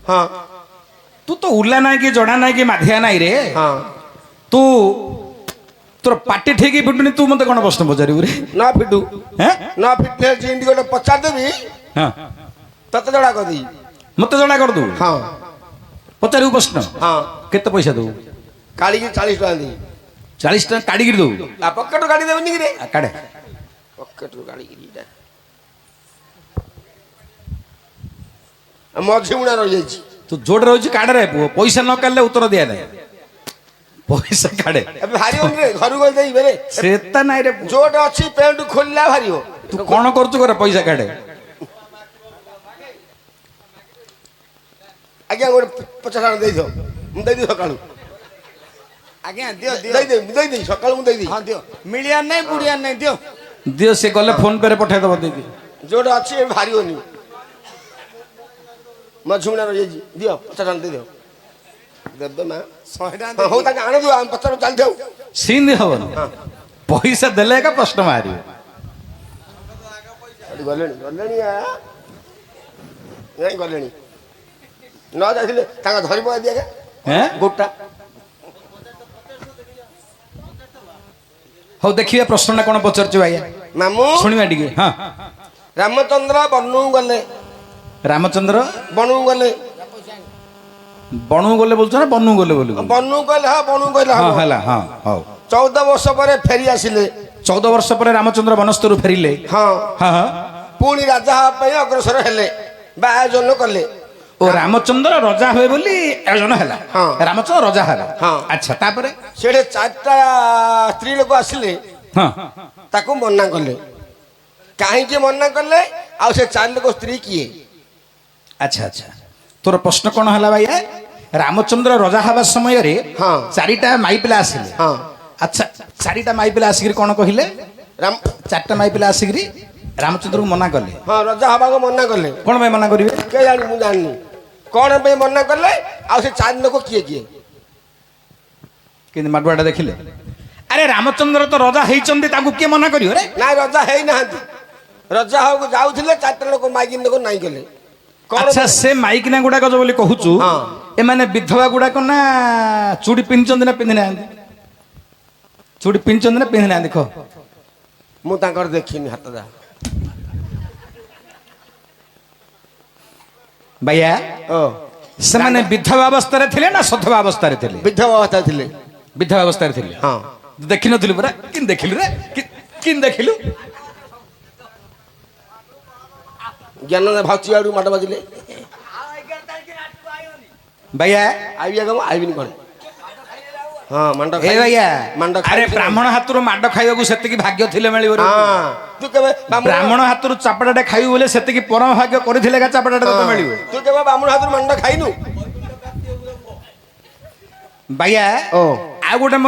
हाँ तू तो उल्ला ना कि जड़ा ना कि माधिया ना रे हाँ तू तोर पार्टी ठीक फिटुनी तू मत कौन प्रश्न पचारू रे ना फिटू हैं ना फिटने जिंदगी गोटे पचार देवी हाँ तत जड़ा कर दी मत जड़ा कर दू हाँ पचारू प्रश्न हाँ केते पैसा दू काली की 40 टका दी 40 टका काढ़ी दू आ पकेट गाड़ी देबनी कि रे काढ़े पकेट गाड़ी गिरीटा मझी मुना रही जाइछि तू जोड़ रही काढ़े रे पुओ पैसा न काढ़ले उत्तर दिया दे पैसा काढ़े अब भारी हो रे घर को देई बेरे सेता नाइ रे जोट अछि पेंट खोलला भारी हो तू कौन करतु करे पैसा काढ़े आज्ञा गोटे 50 टका देई दो मु देई दी सकाळू आज्ञा दियो दियो देई दे सकाळू मु देई दी हाँ दियो मिलियन नहीं बुढ़ियन नहीं दियो दियो से गले फोन पे रे पठाई दबो दीदी जोट अछि भारी होनी मझी मुना रही जाइछि दियो 50 टका देई दियो देबे मा 100 टका हो ताके आने दियो हम पचार चल जाऊ सीन हवन पैसा देले का प्रश्न मारियो गलेनी गलेनी आ नहीं गलेनी न जाइले ताका धरि पा दिया के हैं गोटा हो देखिए प्रश्न कौन पचारछु भाई मामू शुणिबा टिके हां रामचंद्र बनू गले रामचंद्र बनू गले बणु गले बोलछ ना बनू गले बोलू बनू गले हाँ बनू गले हां हाँ हला हां हो 14 वर्ष पर फेरी आसिले 14 वर्ष पर रामचंद्र वनस्तरु फेरिले हाँ हां हां पुणी राजा हवा ପାଇଁ अग्रसर हेले बा आयोजन कले ओ रामचंद्र राजा हुए बोली आयोजन हला हाँ। रामचंद्र राजा हला हाँ। अच्छा तापरे सेठे 4टा स्त्री लोक आसिले हां ताको मना कले काहे के मना कले आ से 4 लोक स्त्री किए अच्छा अच्छा तोर प्रश्न कौन हला भाई रामचंद्र राजा हवा समय रे हाँ। 4टा माई पिला आसिले हाँ अच्छा 4टा माई पिला आसिगिरी कौन कहिले राम 4टा माई पिला आसिगिरी रामचंद्र को मना कले हाँ राजा हवा को मना कले कौन भाई मना करिवे के जानी मु जाननी कौन पे मना कले आ से 4 लोक किए किए किंतु माडवाड़ा देखिले अरे रामचंद्र तो राजा हेचंदी ताकू के मना करियो रे ना राजा है नाहांती राजा हवा को जाउथिले 4टा लोक माइकिन लोक नाही कले अच्छा से माइकिना गुडा को जो बोली कहूचु हाँ। ए माने विधवा गुडा को ना चूड़ी पिनचंद ना पिनना चूड़ी पिनचंद ना पिनना देखो मु तांकर देखिनी हाथ दा भैया ओ से माने विधवा अवस्था रे थिले ना सधवा अवस्था रे थिले विधवा अवस्था थिले विधवा अवस्था रे थिले हाँ देखि नथिलु परा किन देखिलु रे किन देखिलु ज्ञान भाउची आडू माट बाजिले भैया आइबिया गम आइबिनी कोन हाँ मंडा ए भैया मंडा अरे ब्राह्मण हातुरो माड खाइबाकू सेतिकी भाग्य थिले मिलिबो रे हाँ तू केबे ब्राह्मण हातुरो चापड़ाटे खाइबो बोले सेतिकी परम भाग्य କରିଥିଲେ का चापड़ाटे तो मिलिबो तू केबे बामण हातुर मंडा खाइनु भैया ओ आ गोटे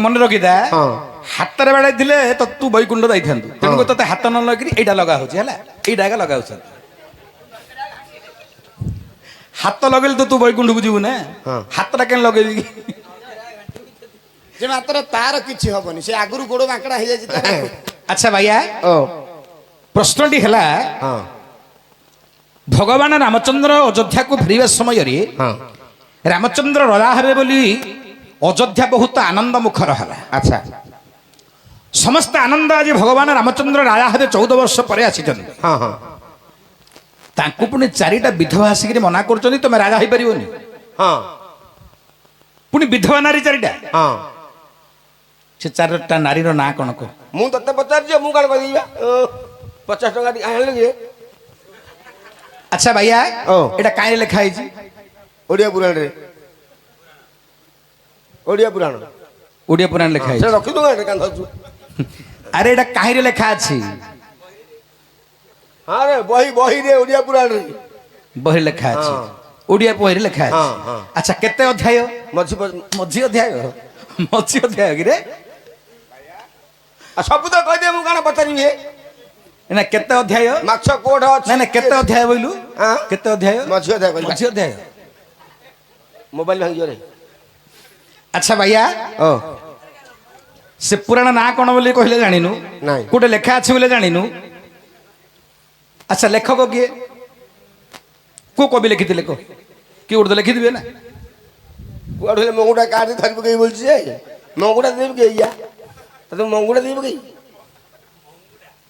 मन रखिदा हाँ हातरे बाड़े दिले तो तू बैकुंठ जाइथांतु तेणु तते हात न लगरी एटा लगा होची हला एटा का लगा होछ हाथ लगेल तो तू बैकुंठ को जीवु ना हाँ। हातटा केन लगेबी जे मात्र तार किछि हबनी से आगुरु गोड़ बांकड़ा हे जाय तार अच्छा भैया ओ प्रश्नटी हला हाँ भगवान रामचंद्र अयोध्या को फेरिबा समय रे हाँ रामचंद्र राजा हेबे बोली अयोध्या बहुत आनंद मुखर हला अच्छा समस्त आनंद आज भगवान रामचंद्र राजा हेबे 14 वर्ष परे आसीचन हाँ हाँ तांकु पुणी 4टा विधवा आसिकरी मना करचनी तमे राजा होई परिबोनी हाँ पुणी विधवा नारी 4टा हाँ से 4टा नारी रो ना कोन को मु तते पचार जे मु कान कदिबा 50 टका दी आनले जे अच्छा भैया ओ। एटा काहे लिखा है जी ओडिया पुराण रे ओडिया पुराण ओडिया पुराण लिखा से है रखि दो रे कान धरछु अरे एटा काहे रे लिखा अछि हाँ रे बही रे ओडिया पुराण रे बही लिखा अछि हाँ। ओडिया बही लिखा हाँ, अछि हाँ। अच्छा केते अध्याय मझी मझी अध्याय मझी अध्याय कि रे आ सब तो कह दे मु कान पचारि हे ना केते अध्याय माछ कोठ अछि ना ना केते अध्याय बोलू हाँ? केते अध्याय मझी अध्याय कहली मझी अध्याय मोबाइल भांगी रे अच्छा भैया ओ से पुराण ना कोन बोली कहले जानिनु नहीं कोटे लेखा अछि बोले जानिनु अच्छा लेखक किए को कवि लिखिथिले को কি উঠতে লিখি দিবে না কুয়াড় হলে মঙ্গুটা কাটে ধরবো কে বলছি যে মঙ্গুটা দেবে কে ইয়া তো মঙ্গুটা দেবে কে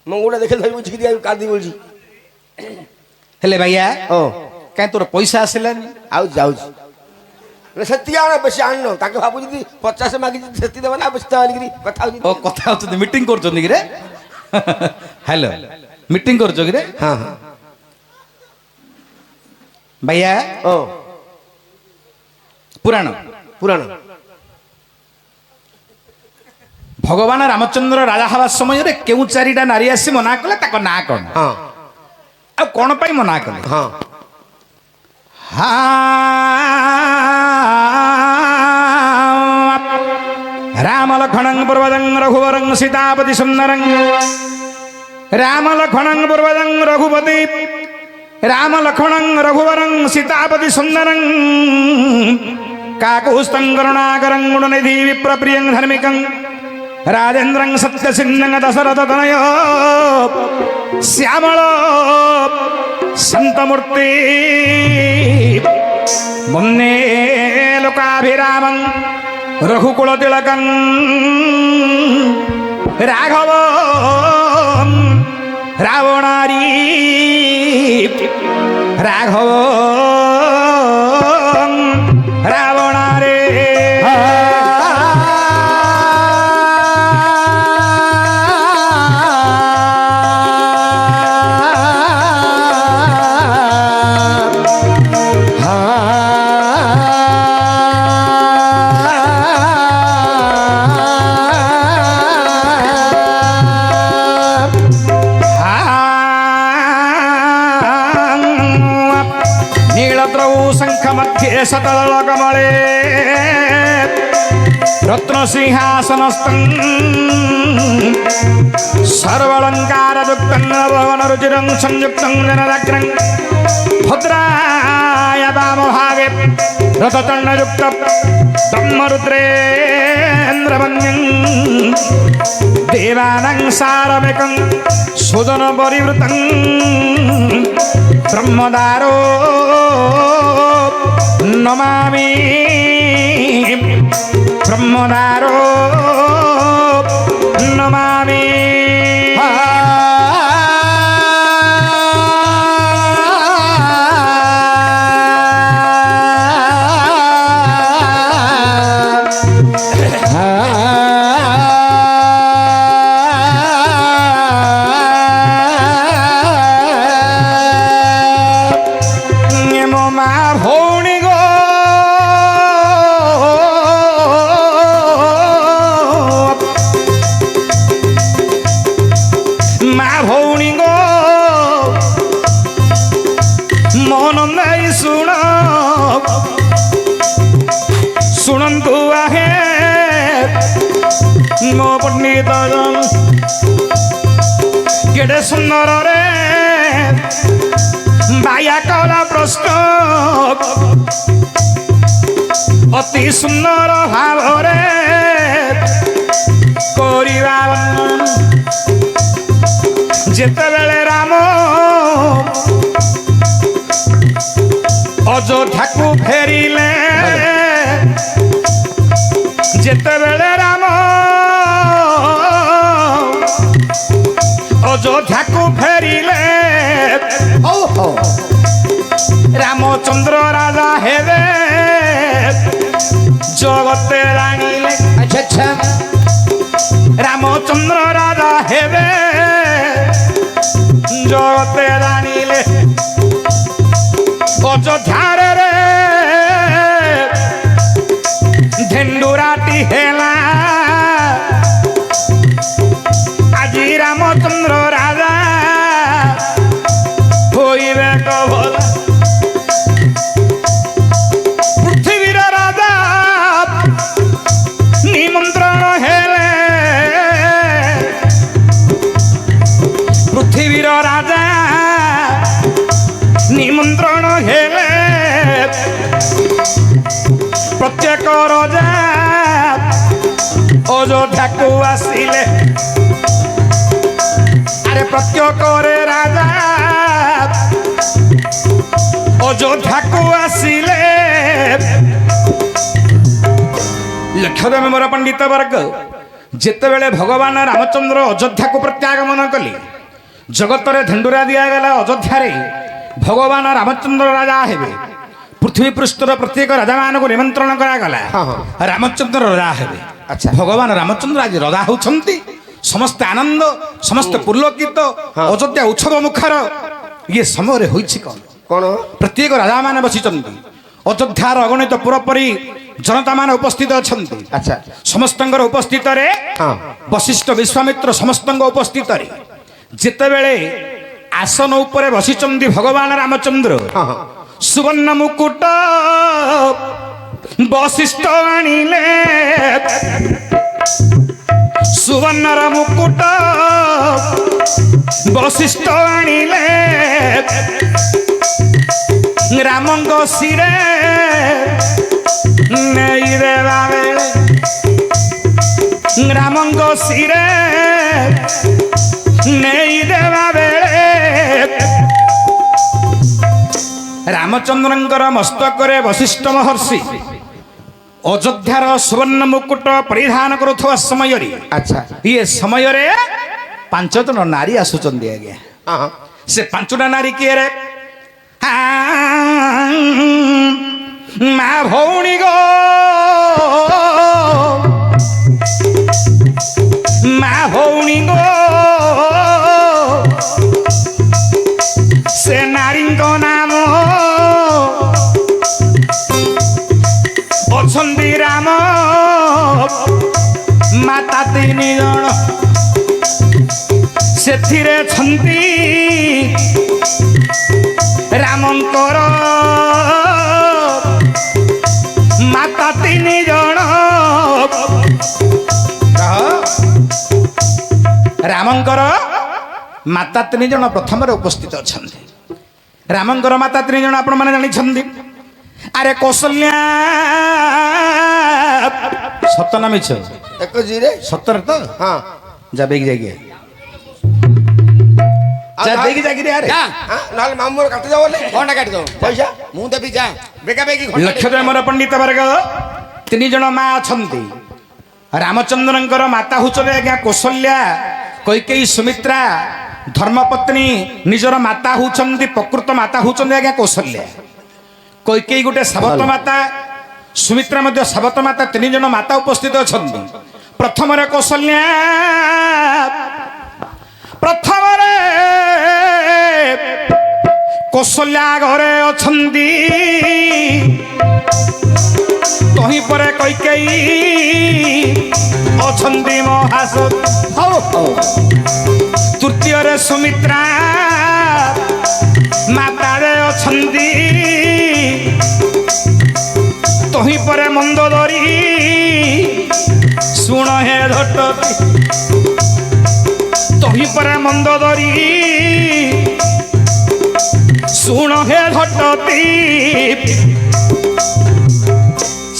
মঙ্গুটা দেখে ধরবো ঝিকি দিয়ে কাট দিয়ে বলছি ହେଲେ ଭାଇଆ ও କାହିଁ ତୋର ପଇସା ଆସିଲାନି ଆଉଛି ଯାଉଛି ସେତିକି ଆଣ ବେଶୀ ଆଣିନ ତାଙ୍କେ ଭାବୁ ଯଦି 50 ମାଗିଛି ସେତିକି ଦେବ ନା ବେଶୀ ମାଗିକିରି କଥା ହଉଛି ଓ କଥା ହଉଛନ୍ତି ମିଟିଂ କରୁଛନ୍ତି କିରେ ହ୍ୟାଲୋ ମିଟିଂ କରୁଛ କିରେ ହଁ ହଁ ଭାଇଆ ଓ ପୁରାଣ ପୁରାଣ ଭଗବାନ ରାମଚନ୍ଦ୍ର ରାଜା ହେବା ସମୟରେ କେଉଁ ଚାରିଟା ନାରୀ ଆସି ମନା କଲେ ତାଙ୍କ ନାଁ କ'ଣ ହଁ ଆଉ କ'ଣ ପାଇଁ ମନା କଲେ ହଁ ରାମ ଲକ୍ଷ୍ମଣ ପୂର୍ବଦଂ ରଘୁବରଂ ସୀତାପତି ସୁନ୍ଦରଂ ରାମ ଲକ୍ଷ୍ମଣ ପୂର୍ବଦଂ ରଘୁପତି ରାମ ଲକ୍ଷ୍ମଣ ରଘୁବରଂ ସୀତାପତି ସୁନ୍ଦରଂ କାକୁସ୍ତଂ କରୁଣାକରଂ ଗୁଣନିଧି ବିପ୍ରପ୍ରିୟଂ ଧାର୍ମିକଂ ରାଜେନ୍ଦ୍ରଂ ସତ୍ୟସିଂହଂ ଦଶରଥ ତନୟ ଶ୍ୟାମଳ ସନ୍ତମୂର୍ତ୍ତି ବନ୍ଦେ ଲୋକାଭିରାମଂ ରଘୁକୁଳ ତିଳକଂ ରାଘବ ରାବଣାରୀ ରାଘବ ରାବଣାରେ शतलकमले रत्नसिंहासनस्थं सर्वालङ्कारयुक्तं भवनरुचिरं संयुक्तं जनदाग्रं भद्राय वामभागे रथचण्डयुक्तं ब्रह्मरुद्रेन्द्रवन्द्यं देवानां सारमेकं सुदनपरिवृतं ब्रह्मदारो नमामि ब्रह्मदारो नमामि शुणन्तु आहे मो पंडित केडे सुंदर रे बाया कला प्रश्न अति सुंदर भाव रे करिबा जेते बेले राम अयोध्या को फेरिले जेतेबेले राम अयोध्या को फेरिले रामचंद्र राजा हेबे जगते राणीले अच्छा रामचंद्र राजा हेबे जगते राणीले अयोध्या रे झेंडुराटी हेला আজি रामचंद्र राजा होइबे कबल पृथ्वीर राजा निमंत्रण हेले पृथ्वीर राजा निमंत्रण हेले प्रत्येक राजा अयोध्या को आसिले अरे प्रत्येक राजा अयोध्या को आसिले ଲକ୍ଷ୍ୟ ମୋର ପଣ୍ଡିତ ବର୍ଗ ଯେତେବେଳେ ଭଗବାନ ରାମଚନ୍ଦ୍ର ଅଯୋଧ୍ୟାକୁ ପ୍ରତ୍ୟାଗମନ କଲେ ଜଗତରେ ଧେଣ୍ଡୁରା ଦିଆଗଲା ଅଯୋଧ୍ୟାରେ ଭଗବାନ ରାମଚନ୍ଦ୍ର ରାଜା ହେବେ ପୃଥିବୀ ପୃଷ୍ଠର ପ୍ରତ୍ୟେକ ରାଜାମାନଙ୍କୁ ନିମନ୍ତ୍ରଣ କରାଗଲା ରାମଚନ୍ଦ୍ର ରାଜା ହେବେ ଆଚ୍ଛା। ଭଗବାନ ରାମଚନ୍ଦ୍ର ଆଜି ରାଜା ହେଉଛନ୍ତି ସମସ୍ତେ ଆନନ୍ଦ ସମସ୍ତେ ପୁଲକିତ ଅଯୋଧ୍ୟା ଉତ୍ସବ ମୁଖର ଇଏ ସମୟରେ ହୋଇଛି କ'ଣ କଣ ପ୍ରତ୍ୟେକ ରାଜାମାନେ ବସିଛନ୍ତି ଅଯୋଧ୍ୟାର ଅଗଣିତ ପୁରପରି ଜନତା ମାନେ ଉପସ୍ଥିତ ଅଛନ୍ତି ଆଚ୍ଛା ସମସ୍ତଙ୍କର ଉପସ୍ଥିତରେ ହଁ। ବଶିଷ୍ଠ ବିଶ୍ୱାମିତ୍ର ସମସ୍ତଙ୍କ ଉପସ୍ଥିତରେ ଯେତେବେଳେ ଆସନ ଉପରେ ବସିଛନ୍ତି ଭଗବାନ ରାମଚନ୍ଦ୍ର ହଁ ହଁ ସୁବର୍ଣ୍ଣ ମୁକୁଟ ବଶିଷ୍ଠ ଆଣିଲେ ସୁବର୍ଣ୍ଣର ମୁକୁଟ ବଶିଷ୍ଠ ଆଣିଲେ ରାମଙ୍କ ଶିରେ ନେଇଦେବା ବେଳେ ରାମଙ୍କ ଶିରେ ନେଇଦେବା ବେଳେ ରାମଚନ୍ଦ୍ରଙ୍କର ମସ୍ତକରେ ବଶିଷ୍ଠ ମହର୍ଷି ଅଯୋଧ୍ୟାର ସୁବର୍ଣ୍ଣ ମୁକୁଟ ପରିଧାନ କରୁଥିବା ସମୟରେ ଆଚ୍ଛା ଇଏ ସମୟରେ 5 ଜଣ ନାରୀ ଆସୁଛନ୍ତି ଆଜ୍ଞା ହଁ ହଁ ସେ 5ଟା ନାରୀ କିଏ ରେ ମା ଭଉଣୀ ଗୋ ମା ଭଉଣୀ ଗୋ ସେ ନାରୀଙ୍କ ନାମ ଅଛନ୍ତି ରାମ ମାତା 3 ଜଣ ସେଥିରେ ଅଛନ୍ତି ରାମଙ୍କର ମାତା 3 ଜଣ ରାମଙ୍କର ମାତା 3 ଜଣ ପ୍ରଥମରେ ଉପସ୍ଥିତ ଅଛନ୍ତି ରାମଙ୍କର ମାତା 3 ଜଣ ଆପଣମାନେ ଜାଣିଛନ୍ତି ଆରେ କୌଶଲ୍ୟା ସତ ନା ମିଛ ଏକ ଜିରେ ସତରେ ତ ହଁ ଯା ବେଗି ଯାଇକି ଯା ବେଗି ଯାଇକି ଆରେ ଯା ନହେଲେ ମାମୁଁ ମୋର କାଟି ଦବ କଣଟା କାଟିଦବ ପଇସା ମୁଁ ଦେବି ଯା ବେଗା ବେଗି ଲକ୍ଷ୍ୟ ମୋର ପଣ୍ଡିତ ବର୍ଗ 3 ଜଣ ମା ଅଛନ୍ତି ରାମଚନ୍ଦ୍ରଙ୍କର ମାତା ହେଉଛନ୍ତି ଆଜ୍ଞା କୌଶଲ୍ୟା କୈକେୟୀ ସୁମିତ୍ରା ଧର୍ମପତ୍ନୀ ନିଜର ମାତା ହେଉଛନ୍ତି ପ୍ରକୃତ ମାତା ହେଉଛନ୍ତି ଆଜ୍ଞା କୌଶଲ୍ୟା କୈକେୟୀ ଗୋଟେ ସାବତ ମାତା ସୁମିତ୍ରା ମଧ୍ୟ ସାବତ ମାତା 3 ଜଣ ମାତା ଉପସ୍ଥିତ ଅଛନ୍ତି ପ୍ରଥମରେ କୌଶଲ୍ୟା ପ୍ରଥମରେ କୌଶଲ୍ୟା ଘରେ ଅଛନ୍ତି ତହିଁ ପରେ କୈକେୟୀ ଅଛନ୍ତି ମହାସ ତୃତୀୟରେ ସୁମିତ୍ରା ମାତାରେ ଅଛନ୍ତି ତହିଁ ପରେ ମନ୍ଦୋଦରୀ ଶୁଣ ହେ ଧଟତି ତହିଁ ପରେ ମନ୍ଦୋଦରୀ ଶୁଣ ହେ ଧଟତି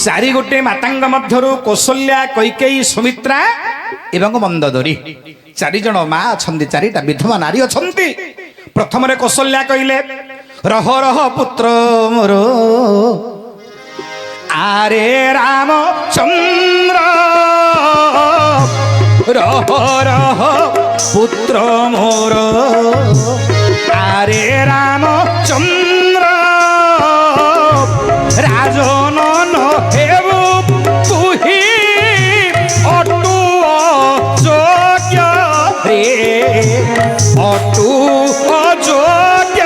4 ଗୋଟି ମାତାଙ୍କ ମଧ୍ୟରୁ କୌଶଲ୍ୟା କୈକେୟୀ ସୁମିତ୍ରା ଏବଂ ମନ୍ଦୋଦରୀ 4 ଜଣ ମା ଅଛନ୍ତି 4ଟା ବିଧବା ନାରୀ ଅଛନ୍ତି ପ୍ରଥମରେ କୌଶଲ୍ୟା କହିଲେ ରହ ରହ ପୁତ୍ର ମୋର ଆରେ ରାମଚନ୍ଦ୍ର ରହ ରହ ପୁତ୍ର ମୋର ଆରେ ରାମଚନ୍ଦ୍ର ରାଜନନ ହେବୁ ତୁହି ଅଟୁ ଅଯୋଗ୍ୟ ରେ ଅଟୁ ଅଯୋଗ୍ୟ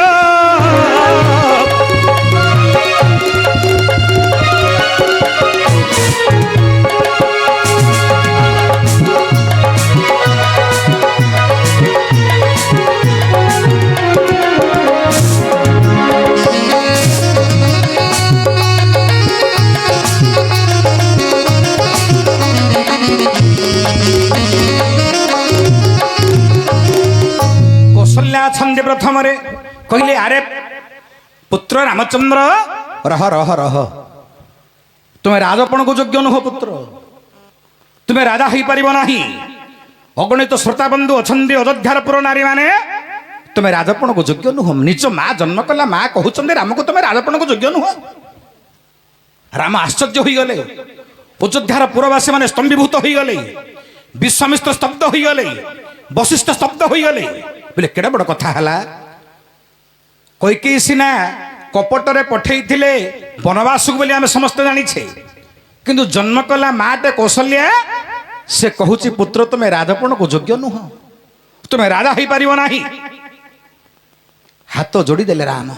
କୌଶଲ୍ୟା ଅଛନ୍ତି ପ୍ରଥମରେ କହିଲେ ଆରେ ପୁତ୍ର ରାମଚନ୍ଦ୍ର ରହ ରହ ରହ ତୁମେ ରାଜପଣକୁ ଯୋଗ୍ୟ ନୁହ ପୁତ୍ର ତୁମେ ରାଜା ହେଇପାରିବ ନାହିଁ ଅଗଣିତ ଶ୍ରୋତାବନ୍ଧୁ ଅଛନ୍ତି ଅଯୋଧ୍ୟାର ପୁର ନାରୀମାନେ ତୁମେ ରାଜପଣକୁ ଯୋଗ୍ୟ ନୁହ ନିଜ ମା ଜନ୍ମ କଲା ମା କହୁଛନ୍ତି ରାମକୁ ତୁମେ ରାଜପଣକୁ ଯୋଗ୍ୟ ନୁହ ରାମ ଆଶ୍ଚର୍ଯ୍ୟ ହୋଇଗଲେ ଅଯୋଧ୍ୟାର ପୁରବାସୀ ମାନେ ସ୍ତମ୍ଭୀଭୂତ ହୋଇଗଲେ, ବିଶ୍ୱାମିତ୍ର ସ୍ତବ୍ଧ ହୋଇଗଲେ, ବଶିଷ୍ଠ ସ୍ତବ୍ଧ ହୋଇଗଲେ। ବୋଲେ କେଡ଼େ ବଡ଼ କଥା ହେଲା। କୈକେୟୀ ସିନା କପଟରେ ପଠେଇଥିଲେ ବନବାସକୁ ବୋଲି ଆମେ ସମସ୍ତେ ଜାଣିଛେ, କିନ୍ତୁ ଜନ୍ମ କଲା ମାଟେ କୌଶଲ୍ୟା, ସେ କହୁଛି ପୁତ୍ର ତୁମେ ରାଜପଣକୁ ଯୋଗ୍ୟ ନୁହଁ, ତୁମେ ରାଜା ହେଇପାରିବ ନାହିଁ। ହାତ ଯୋଡ଼ିଦେଲେ ରାମ।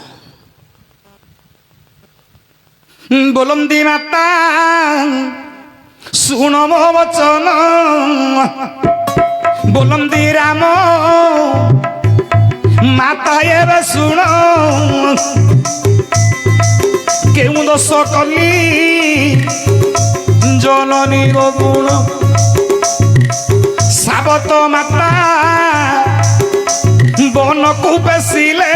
ବୋଲନ୍ତି ମାତା ଶୁଣ ମୋ ବଚନ, ବୋଲନ୍ତି ରାମ ମାତା ଏବେ ଶୁଣ। କେଉଁ ଦୋଷ କଲି ଜନନୀର ଗୁଣ, ସାବତ ମାତା ବନକୁ ବେଶିଲେ,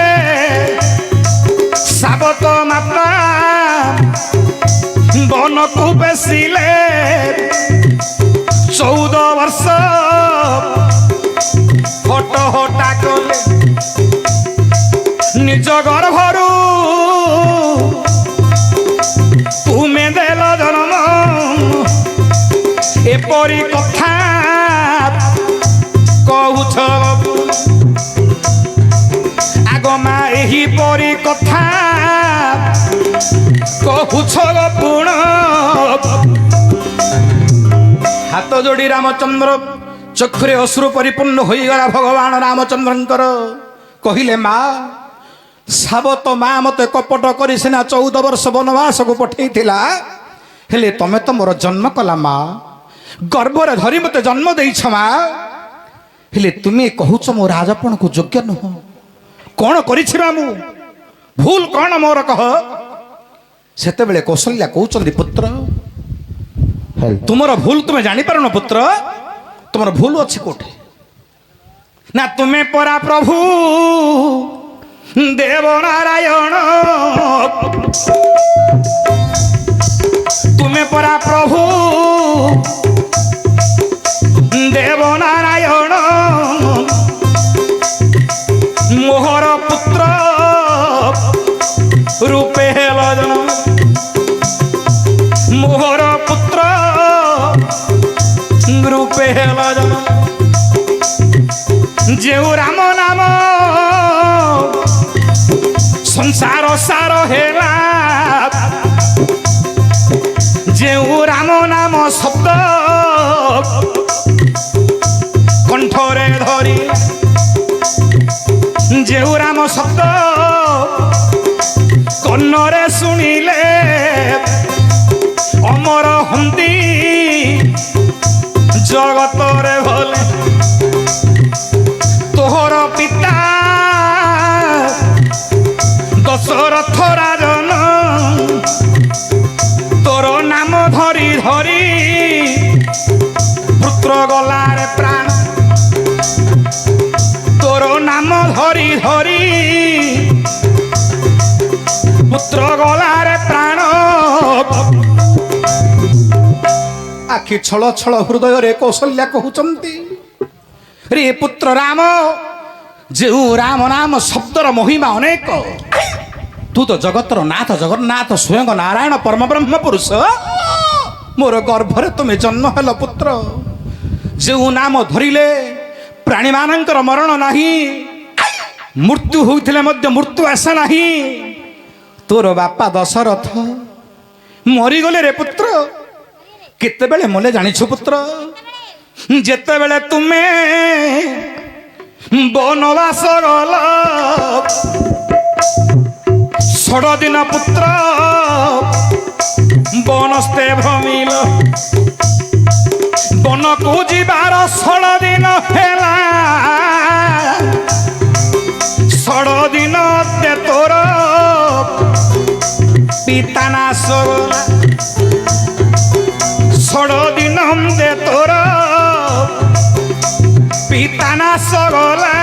ସାବତ ମାତା ବନକୁ ବେଶିଲେ। 14 ବର୍ଷ ହଟ ହଟା କଲେ, ନିଜ ଗର୍ଭରୁ ତୁମେ ଦେଲ ଜନ୍ମ। ଏପରି କଥା କହୁଛ ଆଗ ମା, ଏହିପରି କଥା କହୁଛ ପୁଣ। ହାତ ଯୋଡ଼ି ରାମଚନ୍ଦ୍ର ଚକ୍ଷୁରେ ଅଶ୍ରୁ ପରିପୂର୍ଣ୍ଣ ହୋଇଗଲା ଭଗବାନ ରାମଚନ୍ଦ୍ରଙ୍କର। କହିଲେ ମା, ସାବତ ମା ମତେ କପଟ କରି ସିନା 14 ବର୍ଷ ବନବାସକୁ ପଠେଇଥିଲା, ହେଲେ ତମେ ତ ମୋର ଜନ୍ମ କଲା ମା, ଗର୍ଭରେ ଧରି ମତେ ଜନ୍ମ ଦେଇଛ ମା, ହେଲେ ତୁମେ କହୁଛ ମୋ ରାଜପଣକୁ ଯୋଗ୍ୟ ନୁହଁ। କଣ କରିଛି ବା ମୁଁ, ଭୁଲ କଣ ମୋର କହ। ସେତେବେଳେ କୌଶଲ୍ୟା କହୁଛନ୍ତି ପୁତ୍ର ତୁମର ଭୁଲ ତୁମେ ଜାଣିପାରୁନ ପୁତ୍ର, ତୁମର ଭୁଲ ଅଛି କୋଉଠି ନା, ତୁମେ ପରା ପ୍ରଭୁ ଦେବ ନାରାୟଣ, ତୁମେ ପରା ପ୍ରଭୁ ଦେବ ନାରାୟଣ। ମୋହର ପୁତ୍ର ରୂପେ ହେଲ ଜନ, ମୋହର ପୁତ୍ର ରୂପେ ହେଲ ଜନ। ଯେଉଁ ରାମ ନାମ ସଂସାର ସାର ହେଲା, ଯେଉଁ ରାମ ନାମ ଶବ୍ଦ କଣ୍ଠରେ ଧରି, ଯେଉଁ ରାମ ଶବ୍ଦ କର୍ଣ୍ଣରେ ଶୁଣିଲେ, ଅମର ହନ୍ତି ଜଗତରେ ଭଲେ। ତୋହର ପିତା ଦଶରଥ ରାଜନ, ତୋର ନାମ ଧରି ଧରି ପୁତ୍ର ଗଲାରେ ପ୍ରାଣ, ତୋର ନାମ ଧରି ଧରି ପୁତ୍ର ଗଲାରେ ପ୍ରାଣ। ଆଖି ଛଳ ଛଳ ହୃଦୟରେ କୌଶଲ୍ୟା କହୁଛନ୍ତି, ରେ ପୁତ୍ର ରାମ, ଯେଉଁ ରାମ ନାମ ଶବ୍ଦର ମହିମା ଅନେକ, ତୁ ତ ଜଗତର ନାଥ ଜଗନ୍ନାଥ ସ୍ୱୟଂ ନାରାୟଣ ପରମ ବ୍ରହ୍ମ ପୁରୁଷ, ମୋର ଗର୍ଭରେ ତୁମେ ଜନ୍ମ ହେଲ ପୁତ୍ର। ଯେଉଁ ନାମ ଧରିଲେ ପ୍ରାଣୀମାନଙ୍କର ମରଣ ନାହିଁ, ମୃତ୍ୟୁ ହୋଇଥିଲେ ମଧ୍ୟ ମୃତ୍ୟୁ ଆଶା ନାହିଁ। ତୋର ବାପା ଦଶରଥ ମରିଗଲେ ରେ ପୁତ୍ର। କେତେବେଳେ ମଲେ ଜାଣିଛୁ ପୁତ୍ର, ଯେତେବେଳେ ତୁମେ ବନବାସ ଗଲ, 16 ଦିନ ପୁତ୍ର ବନସ୍ତେ ଭ୍ରମିଲ। ବନକୁ ଯିବାର 16 ଦିନ ହେଲା, 16 ଦିନ ତୋର ପିତା ନାଶ ଗଲା। 16 ଦିନ ତୋର ପିତା ନାଶ ଗଲା।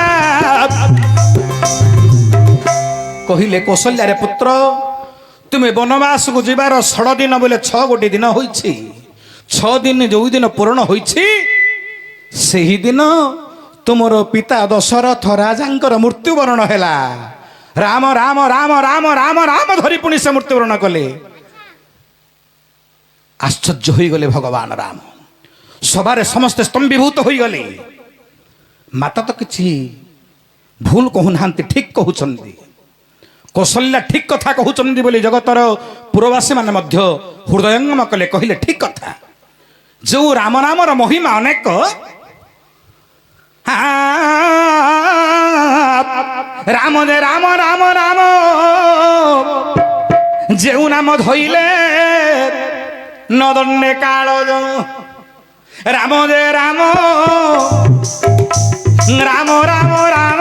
କହିଲେ କୌଶଲ୍ୟାରେ ପୁତ୍ର, ତୁମେ ବନବାସକୁ ଯିବାର 16 ଦିନ ବୋଲେ 6 ଗୋଟି ଦିନ ହୋଇଛି। 6 ଦିନ ଯେଉଁ ଦିନ ପୂରଣ ହୋଇଛି, ସେହିଦିନ ତୁମର ପିତା ଦଶରଥ ରାଜାଙ୍କର ମୃତ୍ୟୁବରଣ ହେଲା। ରାମ ରାମ ରାମ ରାମ ରାମ ରାମ ଧରି ପୁଣି ସେ ମୃତ୍ୟୁବରଣ କଲେ। ଆଶ୍ଚର୍ଯ୍ୟ ହୋଇଗଲେ ଭଗବାନ ରାମ। ସଭାରେ ସମସ୍ତେ ସ୍ତମ୍ଭୀଭୂତ ହୋଇଗଲେ। ମାତା ତ କିଛି ଭୁଲ କହୁନାହାନ୍ତି, ଠିକ କହୁଛନ୍ତି। କୌଶଲ୍ୟା ଠିକ କଥା କହୁଛନ୍ତି ବୋଲି ଜଗତର ପୁରବାସୀ ମାନେ ମଧ୍ୟ ହୃଦୟଙ୍ଗମ କଲେ, କହିଲେ ଠିକ କଥା। ଯେଉଁ ରାମ ନାମର ମହିମା ଅନେକ, ରାମ ଯେ ରାମ ରାମ ରାମ, ଯେଉଁ ନାମ ଧଇଲେ ନଦଣ୍ଡେ କାଳ, ରାମ ଯେ ରାମ ରାମ ରାମ ରାମ,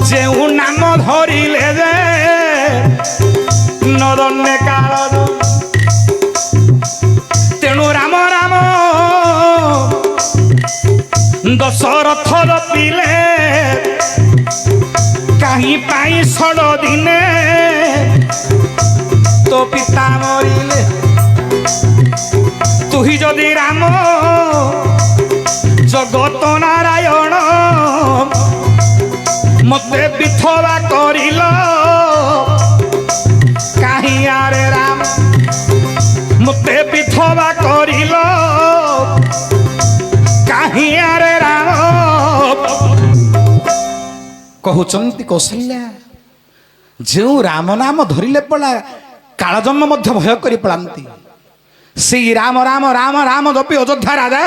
ଯେଉଁ ନାମ ଧରିଲେ ଯେ ନଦଣ୍ଡେ କାଳ। ତେଣୁ ରାମ ରାମ ଦଶରଥ ଜପିଲେ, କାହିଁ ପାଇଁ ଷଡ଼ ଦିନେ ତୋ ପିତା ମରିଲେ। ତୁହି ଯଦି ରାମ ଜଗତ ନାରାୟଣ, ମତେ ବିଧବା କରିଲ, କାହିଁ ଆରେ ରାମ ମତେ ବିଧବା କରିଲ, କାହିଁ ଆରେ ରାମ। କହୁଛନ୍ତି କୌଶଲ୍ୟା, ଯେଉଁ ରାମ ନାମ ଧରିଲେ ପଳା କାଳ ଜନ୍ମ ମଧ୍ୟ ଭୟ କରି ପଳାନ୍ତି, ସେଇ ରାମ ରାମ ରାମ ରାମ ଜପି ଅଯୋଧ୍ୟା ରାଜା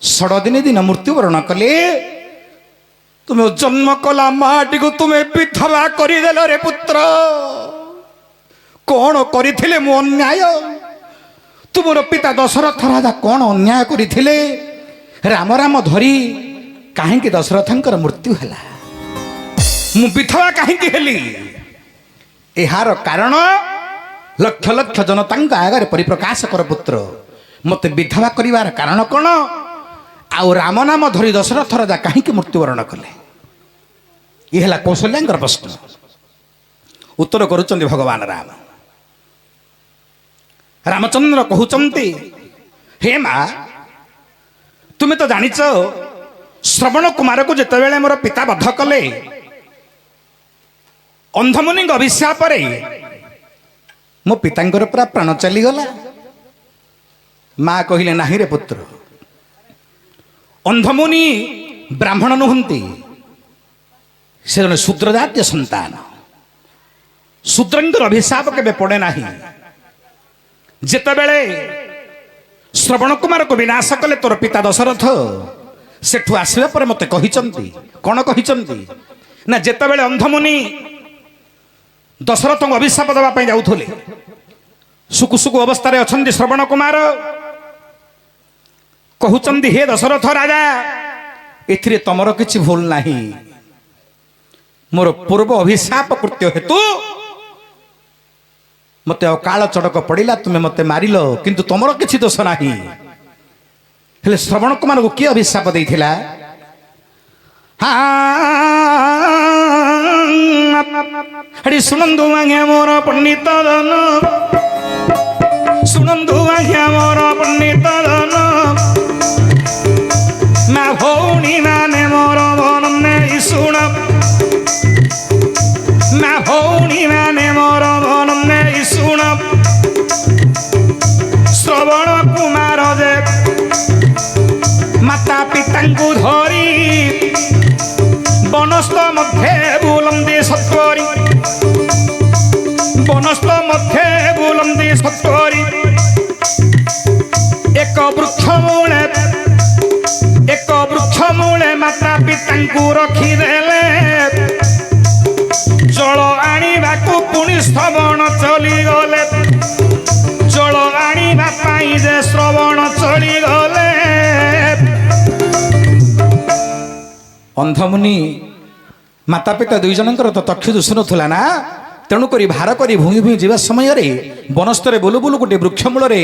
ଷଡ଼ ଦିନ ମୃତ୍ୟୁବରଣ କଲେ। ତୁମେ ଜନ୍ମ କଲା ମାଟିକୁ ତୁମେ ବିଧବା କରିଦେଲ ରେ ପୁତ୍ର। କଣ କରିଥିଲେ ମୁଁ ଅନ୍ୟାୟ? ତୁମର ପିତା ଦଶରଥ ରାଜା କଣ ଅନ୍ୟାୟ କରିଥିଲେ? ରାମ ରାମ ଧରି କାହିଁକି ଦଶରଥଙ୍କର ମୃତ୍ୟୁ ହେଲା? ମୁଁ ବିଧବା କାହିଁକି ହେଲି? ଏହାର କାରଣ ଲକ୍ଷ ଲକ୍ଷ ଜନତାଙ୍କ ଆଗରେ ପରିପ୍ରକାଶ କର ପୁତ୍ର। ମତେ ବିଧବା କରିବାର କାରଣ କଣ? ଆଉ ରାମ ନାମ ଧରି ଦଶରଥ ରାଜା କାହିଁକି ମୃତ୍ୟୁବରଣ କଲେ? ଇଏ ହେଲା କୌଶଲ୍ୟାଙ୍କର ପ୍ରଶ୍ନ। ଉତ୍ତର କରୁଛନ୍ତି ଭଗବାନ ରାମ। ରାମଚନ୍ଦ୍ର କହୁଛନ୍ତି, ହେ ମା, ତୁମେ ତ ଜାଣିଛ ଶ୍ରବଣ କୁମାରକୁ ଯେତେବେଳେ ମୋର ପିତା ବଧ କଲେ, ଅନ୍ଧମୁନିଙ୍କ ଅଭିଶାପରେ ମୋ ପିତାଙ୍କର ପୁରା ପ୍ରାଣ ଚାଲିଗଲା। ମା କହିଲେ, ନାହିଁ ରେ ପୁତ୍ର, ଅନ୍ଧମୁନି ବ୍ରାହ୍ମଣ ନୁହନ୍ତି, ସେ ଜଣେ ଶୂଦ୍ର ଜାତୀୟ ସନ୍ତାନ। ଶୂଦ୍ରଙ୍କର ଅଭିଶାପ କେବେ ପଡ଼େ ନାହିଁ। ଯେତେବେଳେ ଶ୍ରବଣ କୁମାରକୁ ବିନାଶ କଲେ ତୋର ପିତା ଦଶରଥ, ସେଠୁ ଆସିବା ପରେ ମତେ କହିଛନ୍ତି, କଣ କହିଛନ୍ତି ନା, ଯେତେବେଳେ ଅନ୍ଧମୁନି ଦଶରଥଙ୍କୁ ଅଭିଶାପ ଦେବା ପାଇଁ ଯାଉଥିଲେ, ସୁକୁ ସୁକୁ ଅବସ୍ଥାରେ ଅଛନ୍ତି ଶ୍ରବଣ କୁମାର। କହୁଛନ୍ତି, ହେ ଦଶରଥ ରାଜା, ଏଥିରେ ତମର କିଛି ଭୁଲ ନାହିଁ। ମୋର ପୂର୍ବ ଅଭିଶାପ କୃତ୍ୟ ହେତୁ ମତେ ଅକାଳ ଚଡ଼କ ପଡ଼ିଲା, ତୁମେ ମତେ ମାରିଲ, କିନ୍ତୁ ତମର କିଛି ଦୋଷ ନାହିଁ। ହେଲେ ଶ୍ରବଣ କୁମାରକୁ କିଏ ଅଭିଶାପ ଦେଇଥିଲା? ଶୁଣନ୍ତୁ ଆଜ୍ଞା ମୋର ପଣ୍ଡିତ ଜନ, ଶୁଣନ୍ତୁ ଆଜ୍ଞା ମୋର ପଣ୍ଡିତ ଜନ, ମା ଭଉଣୀ ମାନେ ମୋର ମନ ନେଇ ଶୁଣ, ମା ଭଉଣୀ ମାନେ ମୋର ମନ ନେଇ ଶୁଣ। ଶ୍ରବଣ କୁମାର ଯେ ମାତା ପିତାଙ୍କୁ ଧରି ବନସ୍ଥ ମଧ୍ୟରେ ବୁଲନ୍ତି ସତ୍ୱରି, ବନସ୍ଥ ମଧ୍ୟରେ ବୁଲନ୍ତି ସତ୍ୱରି। ଏକ ବୃକ୍ଷ ମୂଳେ ମାତା ପିତାଙ୍କୁ ରଖିଦେଲେ, ଜଳ ଆଣିବାକୁ ପୁଣି ଶ୍ରବଣ ଚଲିଗଲେ, ଜଳ ଆଣିବା ପାଇଁ ଯେ ଶ୍ରବଣ ଚଳିଗଲେ। ଅନ୍ଧମୁନି ମାତା ପିତା ଦୁଇ ଜଣଙ୍କର ତ ଚକ୍ଷୁ ଦିଶୁନଥିଲା ନା, ତେଣୁକରି ଭାର କରି ଭୂଇଁ ଭୂଇଁ ଯିବା ସମୟରେ ବନସ୍ତରେ ବୁଲୁ ବୁଲୁ ଗୋଟିଏ ବୃକ୍ଷ ମୂଳରେ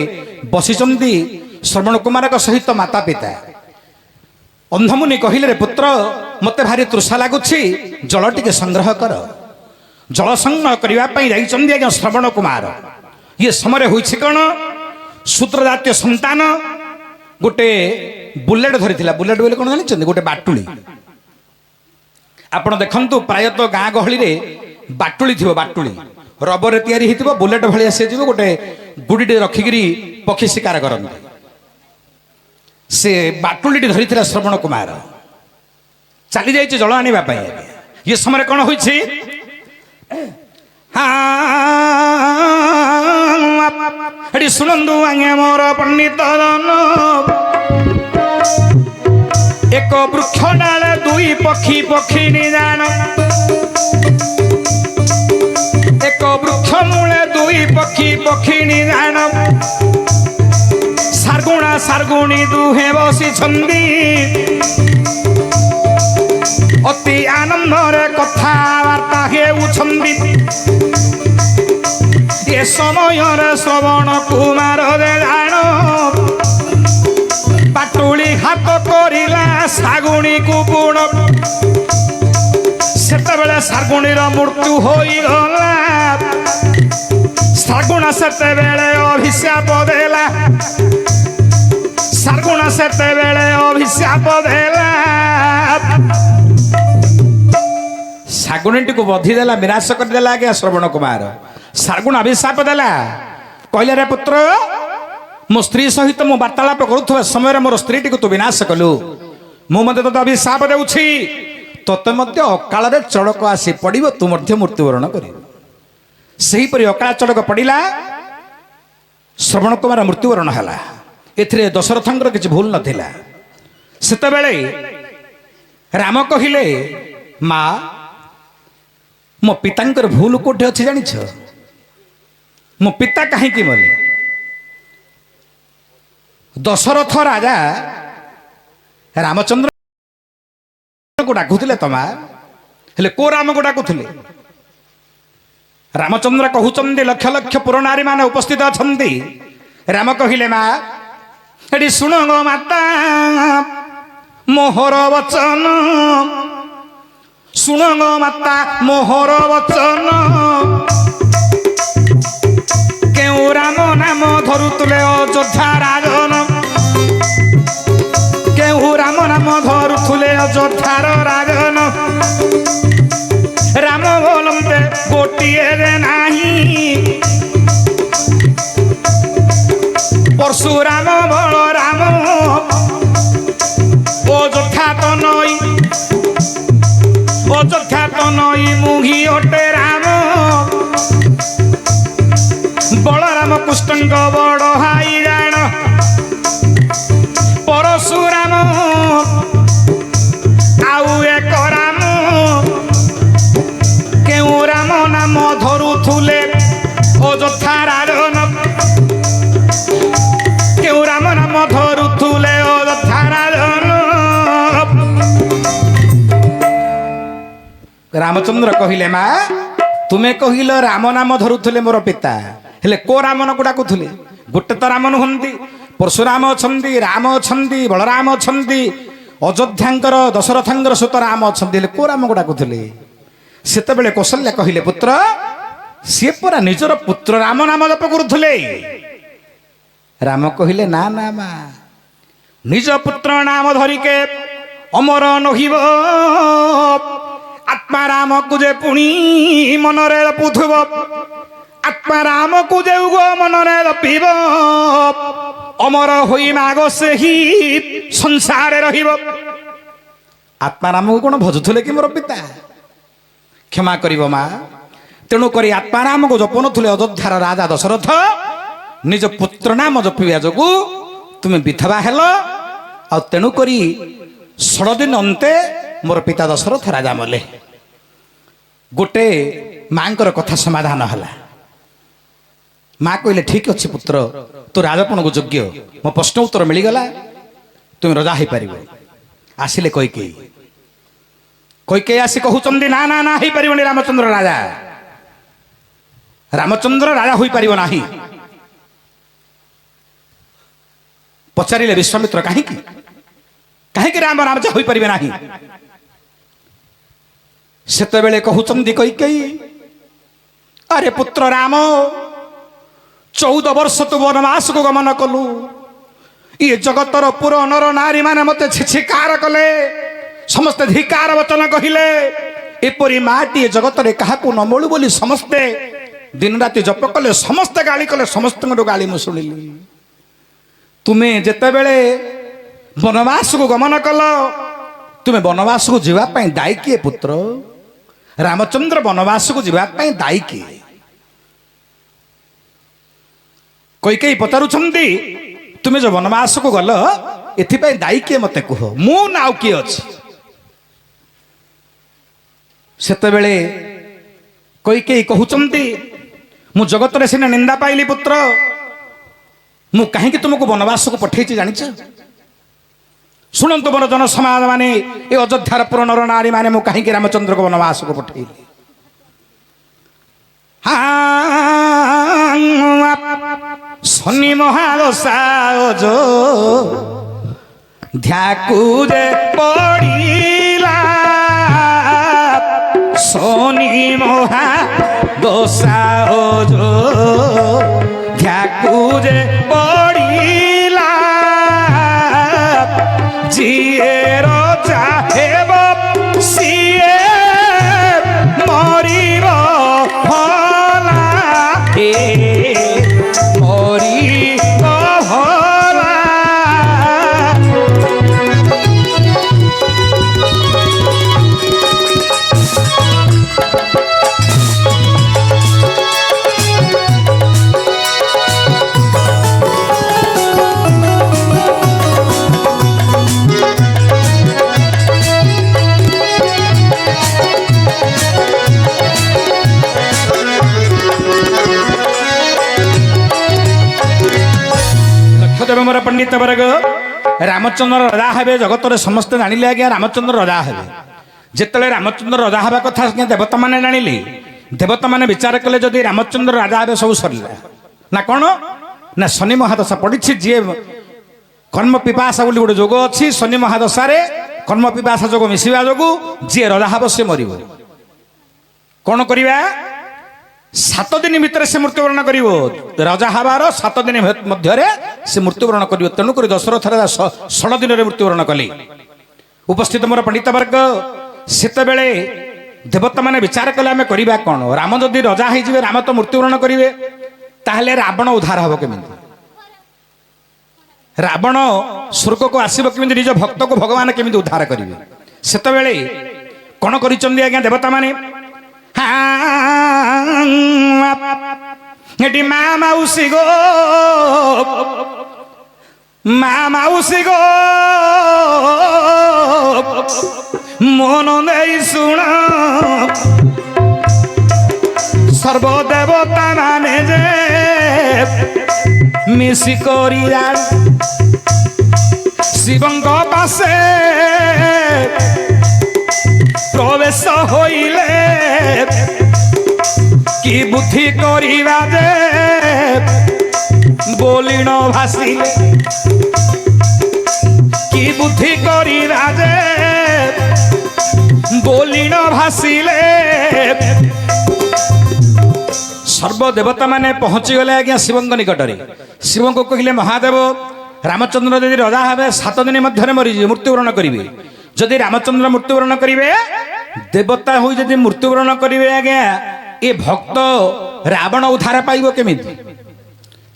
ବସିଛନ୍ତି ଶ୍ରବଣ କୁମାରଙ୍କ ସହିତ ମାତା ପିତା। ଅନ୍ଧମୁନି କହିଲେ, ରେ ପୁତ୍ର, ମତେ ଭାରି ତୃଷା ଲାଗୁଛି, ଜଳ ଟିକେ ସଂଗ୍ରହ କର। ଜଳ ସଂଗ୍ରହ କରିବା ପାଇଁ ଯାଇଛନ୍ତି ଆଜ୍ଞା ଶ୍ରବଣ କୁମାର। ଇଏ ସମୟରେ ହୋଇଛି କଣ, ଶୂଦ୍ର ଜାତୀୟ ସନ୍ତାନ ଗୋଟେ ବୁଲେଟ୍ ଧରିଥିଲା। ବୁଲେଟ୍ ବୋଲି କଣ ଜାଣିଛନ୍ତି? ଗୋଟେ ବାଟୁଳି। ଆପଣ ଦେଖନ୍ତୁ, ପ୍ରାୟତଃ ଗାଁ ଗହଳିରେ ବାଟୁଳି ଥିବ, ବାଟୁଳି ରବରରେ ତିଆରି ହେଇଥିବ ବୁଲେଟ ଭଳିଆ ସେ ଯିବ ଗୋଟେ ଗୁଡିଟେ ରଖିକିରି ପକ୍ଷୀ ଶିକାର କରନ୍ତି। ସେ ବାଟୁଳିଟି ଧରିଥିଲା ଶ୍ରବଣ କୁମାର, ଚାଲି ଯାଇଛି ଜଳ ଆଣିବା ପାଇଁ। ଏ ସମୟରେ କଣ ହୋଇଛି? ଏଠି ଶୁଣନ୍ତୁ ଆଜ୍ଞା ମୋର ପଣ୍ଡିତ ଏକ ବୃକ୍ଷ ଡାଳ ଦୁଇ ପକ୍ଷୀ ପକ୍ଷୀ ନିଜାଣ, ଏକ ବୃକ୍ଷ ମୂଳେ ଦୁଇ ପକ୍ଷୀ ପକ୍ଷୀ ନିଜାଣ, ସାର୍ଗୁଣା ସାର୍ଗୁଣୀ ଦୁହେଁ ବସିଛନ୍ତି, ଅତି ଆନନ୍ଦରେ କଥାବାର୍ତ୍ତା ହେଉଛନ୍ତି। ଏ ସମୟରେ ଶ୍ରବଣ କୁମାର ଜାଣ ପାଟୁଳି ହାତ କରିଲା ଶାଗୁଣୀକୁ ଗୁଣ। ସେତେବେଳେ ଶାଗୁଣୀର ମୃତ୍ୟୁ ହୋଇଗଲା। ଶାଗୁଣା ସେତେବେଳେ ଅଭିଶାପ ଦେଲା, ଶାଗୁଣା ସେତେବେଳେ ଅଭିଶାପ ଦେଲା। ଶାଗୁଣୀଟିକୁ ବଧି ଦେଲା, ବିନାଶ କରିଦେଲା ଆଜ୍ଞା ଶ୍ରବଣ କୁମାର। ଶାଗୁଣ ଅଭିଶାପ ଦେଲା, କହିଲେ ରେ ପୁତ୍ର, ମୋ ସ୍ତ୍ରୀ ସହିତ ମୁଁ ବାର୍ତ୍ତାଳାପ କରୁଥିବା ସମୟରେ ମୋର ସ୍ତ୍ରୀଟିକୁ ତୁ ବିନାଶ କଲୁ। ମୁଁ ମଧ୍ୟ ତୋତେ ଅଭିଶାପ ଦେଉଛି, ତୋତେ ମଧ୍ୟ ଅକାଳରେ ଚଡ଼କ ଆସି ପଡ଼ିବ, ତୁ ମଧ୍ୟ ମୃତ୍ୟୁବରଣ କରିବୁ। ସେହିପରି ଅକାଳ ଚଡ଼କ ପଡ଼ିଲା, ଶ୍ରବଣ କୁମାର ମୃତ୍ୟୁବରଣ ହେଲା। ଏଥିରେ ଦଶରଥଙ୍କର କିଛି ଭୁଲ ନଥିଲା। ସେତେବେଳେ ରାମ କହିଲେ, ମା ମୋ ପିତାଙ୍କର ଭୁଲ କୋଉଠି ଅଛି ଜାଣିଛ? ମୋ ପିତା କାହିଁକି ମଲେ? ଦଶରଥ ରାଜା ରାମଚନ୍ଦ୍ରକୁ ଡାକୁଥିଲେ ତ ମା, ହେଲେ କୋଉ ରାମକୁ ଡାକୁଥିଲେ? ରାମଚନ୍ଦ୍ର କହୁଛନ୍ତି ଲକ୍ଷ ଲକ୍ଷ ପୁର ନାରୀ ମାନେ ଉପସ୍ଥିତ ଅଛନ୍ତି। ରାମ କହିଲେ, ମା ଏଠି ଶୁଣ ଗୋ ମାତା ମୋହର ବଚନ, ଶୁଣ ଗୋ ମାତା ମୋହର ବଚନ। କେଉଁ ରାମ ନାମ ଧରୁଥିଲେ ଅଯୋଧ୍ୟା ରାଜନ, କେଉଁ ରାମ ନାମ ଧରୁଥିଲେ ଅଯୋଧ୍ୟାର ରାଜନ। ରାମ ବୋଲନ୍ତେ ଗୋଟିଏ ନାହିଁ, ପରଶୁରାମ ବଳରାମ ଅଯୋଧ୍ୟା ତ ନଈ, ଅଯୋଧ୍ୟା ତ ନଈ ମୁହିଁ ଅଟେ ରାମ। ବଳରାମ କୃଷ୍ଣଙ୍କ ବଡ଼ ଭାଇ ଜାଣ, ପରଶୁରାମ ଆଉ ଏକ ରାମ। କେଉଁ ରାମ ନାମ ଧରୁଥିଲେ ଅଯୋଧ୍ୟା ରାଜନ, କେଉଁ ରାମ ନାମ ଧରୁଥିଲେ ଅଯୋଧ୍ୟା ରାଜନ। ରାମଚନ୍ଦ୍ର କହିଲେ, ମା ତୁମେ କହିଲ ରାମ ନାମ ଧରୁଥିଲେ ମୋର ପିତା, ହେଲେ କୋ ରାମକୁ ଡାକୁଥିଲେ? ଗୋଟେ ତ ରାମ ନୁହନ୍ତି, ପରଶୁରାମ ଅଛନ୍ତି, ରାମ ଅଛନ୍ତି, ବଳରାମ ଅଛନ୍ତି, ଅଯୋଧ୍ୟାଙ୍କର ଦଶରଥଙ୍କର ସୁତ ରାମ ଅଛନ୍ତି, ହେଲେ କୋ ରାମକୁ ଡାକୁଥିଲେ? ସେତେବେଳେ କୌଶଲ୍ୟା କହିଲେ, ପୁତ୍ର ସିଏ ପରା ନିଜର ପୁତ୍ର ରାମ ନାମ ଜପ କରୁଥିଲେ। ରାମ କହିଲେ, ନା ନା ମା, ନିଜ ପୁତ୍ର ନାମ ଧରିକେ ଅମର ନହିବ, ଆତ୍ମା ରାମକୁ ଯେ ପୁଣି ମନରେ ଜପୁଥିବ, ଆତ୍ମା ରାମକୁ ଯେଉଁ ଗୋ ମନରେ ଜପିବ, ଅମର ହୋଇ ମାଗ ସେହି ସଂସାରରେ ରହିବ। ଆତ୍ମା ରାମକୁ କଣ ଭଜୁଥିଲେ କି ମୋର ପିତା? କ୍ଷମା କରିବ ମା, ତେଣୁକରି ଆତ୍ମା ରାମକୁ ଜପୁନଥିଲେ ଅଯୋଧ୍ୟାର ରାଜା ଦଶରଥ, ନିଜ ପୁତ୍ର ନାମ ଜପିବା ଯୋଗୁ ତୁମେ ବିଧବା ହେଲ। ଆଉ ତେଣୁକରି 16 ଦିନ ଅନ୍ତେ ମୋର ପିତା ଦଶରଥ ରାଜା ମଲେ। ଗୋଟେ ମାଙ୍କର କଥା ସମାଧାନ ହେଲା। ମା କହିଲେ, ଠିକ ଅଛି ପୁତ୍ର, ତୁ ରାଜପଣକୁ ଯୋଗ୍ୟ, ମୋ ପ୍ରଶ୍ନ ଉତ୍ତର ମିଳିଗଲା, ତୁମେ ରଜା ହେଇପାରିବ। ଆସିଲେ କୈକେୟୀ, କୈକେୟୀ ଆସି କହୁଛନ୍ତି, ନା ନା ନା ହେଇପାରିବନି ରାମଚନ୍ଦ୍ର ରାଜା, ରାମଚନ୍ଦ୍ର ରାଜା ହୋଇପାରିବ ନାହିଁ। ପଚାରିଲେ ବିଶ୍ୱାମିତ୍ର, କାହିଁକି କାହିଁକି ରାମ ରାଜା ହୋଇପାରିବେ ନାହିଁ? ସେତେବେଳେ କହୁଛନ୍ତି କୈକେୟୀ, ଆରେ ପୁତ୍ର ରାମ, 14 ବର୍ଷ ତୁ ବନବାସକୁ ଗମନ କଲୁ, ଇଏ ଜଗତର ପୁର ନର ନାରୀ ମାନେ ମତେ ଛିଛିକାର କଲେ, ସମସ୍ତେ ଧିକାର ବଚନ କହିଲେ, ଏପରି ମାଟିଏ ଜଗତରେ କାହାକୁ ନ ମିଳୁ ବୋଲି ସମସ୍ତେ दिन राति जप कले समस्त गाली कले समस्त गाली मु शुणिली तुम्हें जिते बेले वनवास को गमन कल तुम्हें वनवास को जीवाई दायी किए पुत्र रामचंद्र वनवास को जीवाई दायी किए कैकेयी पचारुछंती तुम्हें जो वनवास को गल एथिपाई दायी किए मते कह मु ना आउ किए अछि सेतेबेले कैकेयी कहउचंती मु जगत रे सिना निंदा पाइली पुत्र मु कहीं तुमको वनवास को पठेई जानिछ शुणु मोर जन समाज माने ये अयोध्यार पुर नर नारी माने मु कहीं रामचंद्र को वनवास को पठेली शनि महादशा जो ध्याकुजे पड़िला शनि महादशा जो ध्याकुजे पड़िला जिए रजा हेब सिए मरिब भला मरिब भला मोर पंडित वर्ग रामचंद्र राजा हे जगत समस्ते जानिले आज्ञा रामचंद्र राजा हे जिते रामचंद्र राजा हवा कथा देवता मैंने जानिले देवता मैंने विचार कले जदि रामचंद्र राजा हे सब सरला ना कौन ना शनि महादशा पड़ी जी कर्म पिपाशा बोली गोटे जोग अच्छी शनि महादशा कर्म पिपाशा जोग मिसवा जोगु जी राजा हम सी मर कौन करवा 7 दिन भितर से मृत्युवरण कर राजा हबार 7 दिन मध्य से मृत्युवरण कर तेणुक दशरथ राजा 16 दिन मृत्युवरण कले उपस्थित मोर पंडित वर्ग सेते बेले देवता मैंने विचार कले आम करवा कौन राम जदि राजा हो राम तो मृत्युवरण करेंगे ताहले रावण उद्धार हम केमी रावण स्वर्ग को आसब केमी निज भक्त को भगवान केमी उद्धार करेंगे सेते बेले कौन कर देवता माने माउसी गो मन नहीं शुण सर्वदेवता माने जे मिसिकोरी शिवंग पासे प्रवेश होइले कि बुद्धि करिवा जे बोलिन भासिले कि बुद्धि करिवा जे बोलिन भासिले सर्वदेवता माने पहुंची गले आज्ञा शिवंग निकटरे शिव को कहले महादेव रामचंद्र यदि राजा हे 7 दिन मध्य मरी मृत्युवरण करेंगे जदि रामचंद्र मृत्युवरण करेंगे देवता हुई जदि मृत्युवरण करेंगे आज्ञा ये भक्त रावण उद्धार पाइब केमी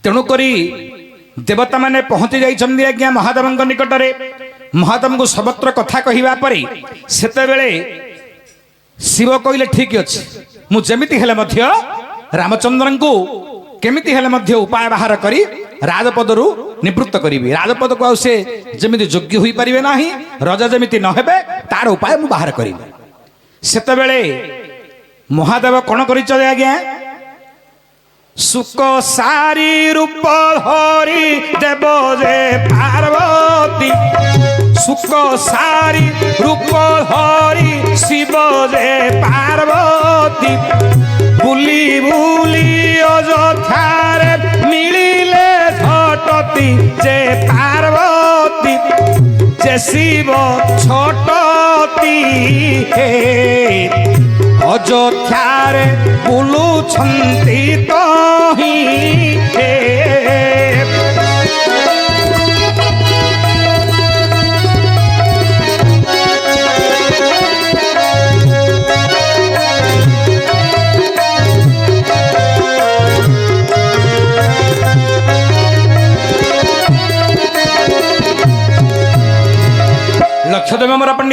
तेणुक देवता माने पहुंची जाइछन्ति आज्ञा महादेव निकटरे महादेव को सर्वत्र कथा कहवा पर सेतेबेले शिव कहले ठीक अच्छे मुझेमिति हेले मध्य रामचंद्र को केमिति हेले मध्य उपाय बाहर करी राजपदरु निवृत्त करी राजपद को से जमी योग्य हो पारे ना राजा जमी न हेबे तार उपाय मु बाहर करी सेतेबेले महादेव कौन कर आज्ञा सुक सारी रूप हरि देव जे पार्वती सुक सारी रूप हरि शिव जे पार्वती बुली बुली अयोध्यारे मिलिले झटती जे पार्वती जे शिव छोटती अयोध्यारे बुलुछन्ति तहि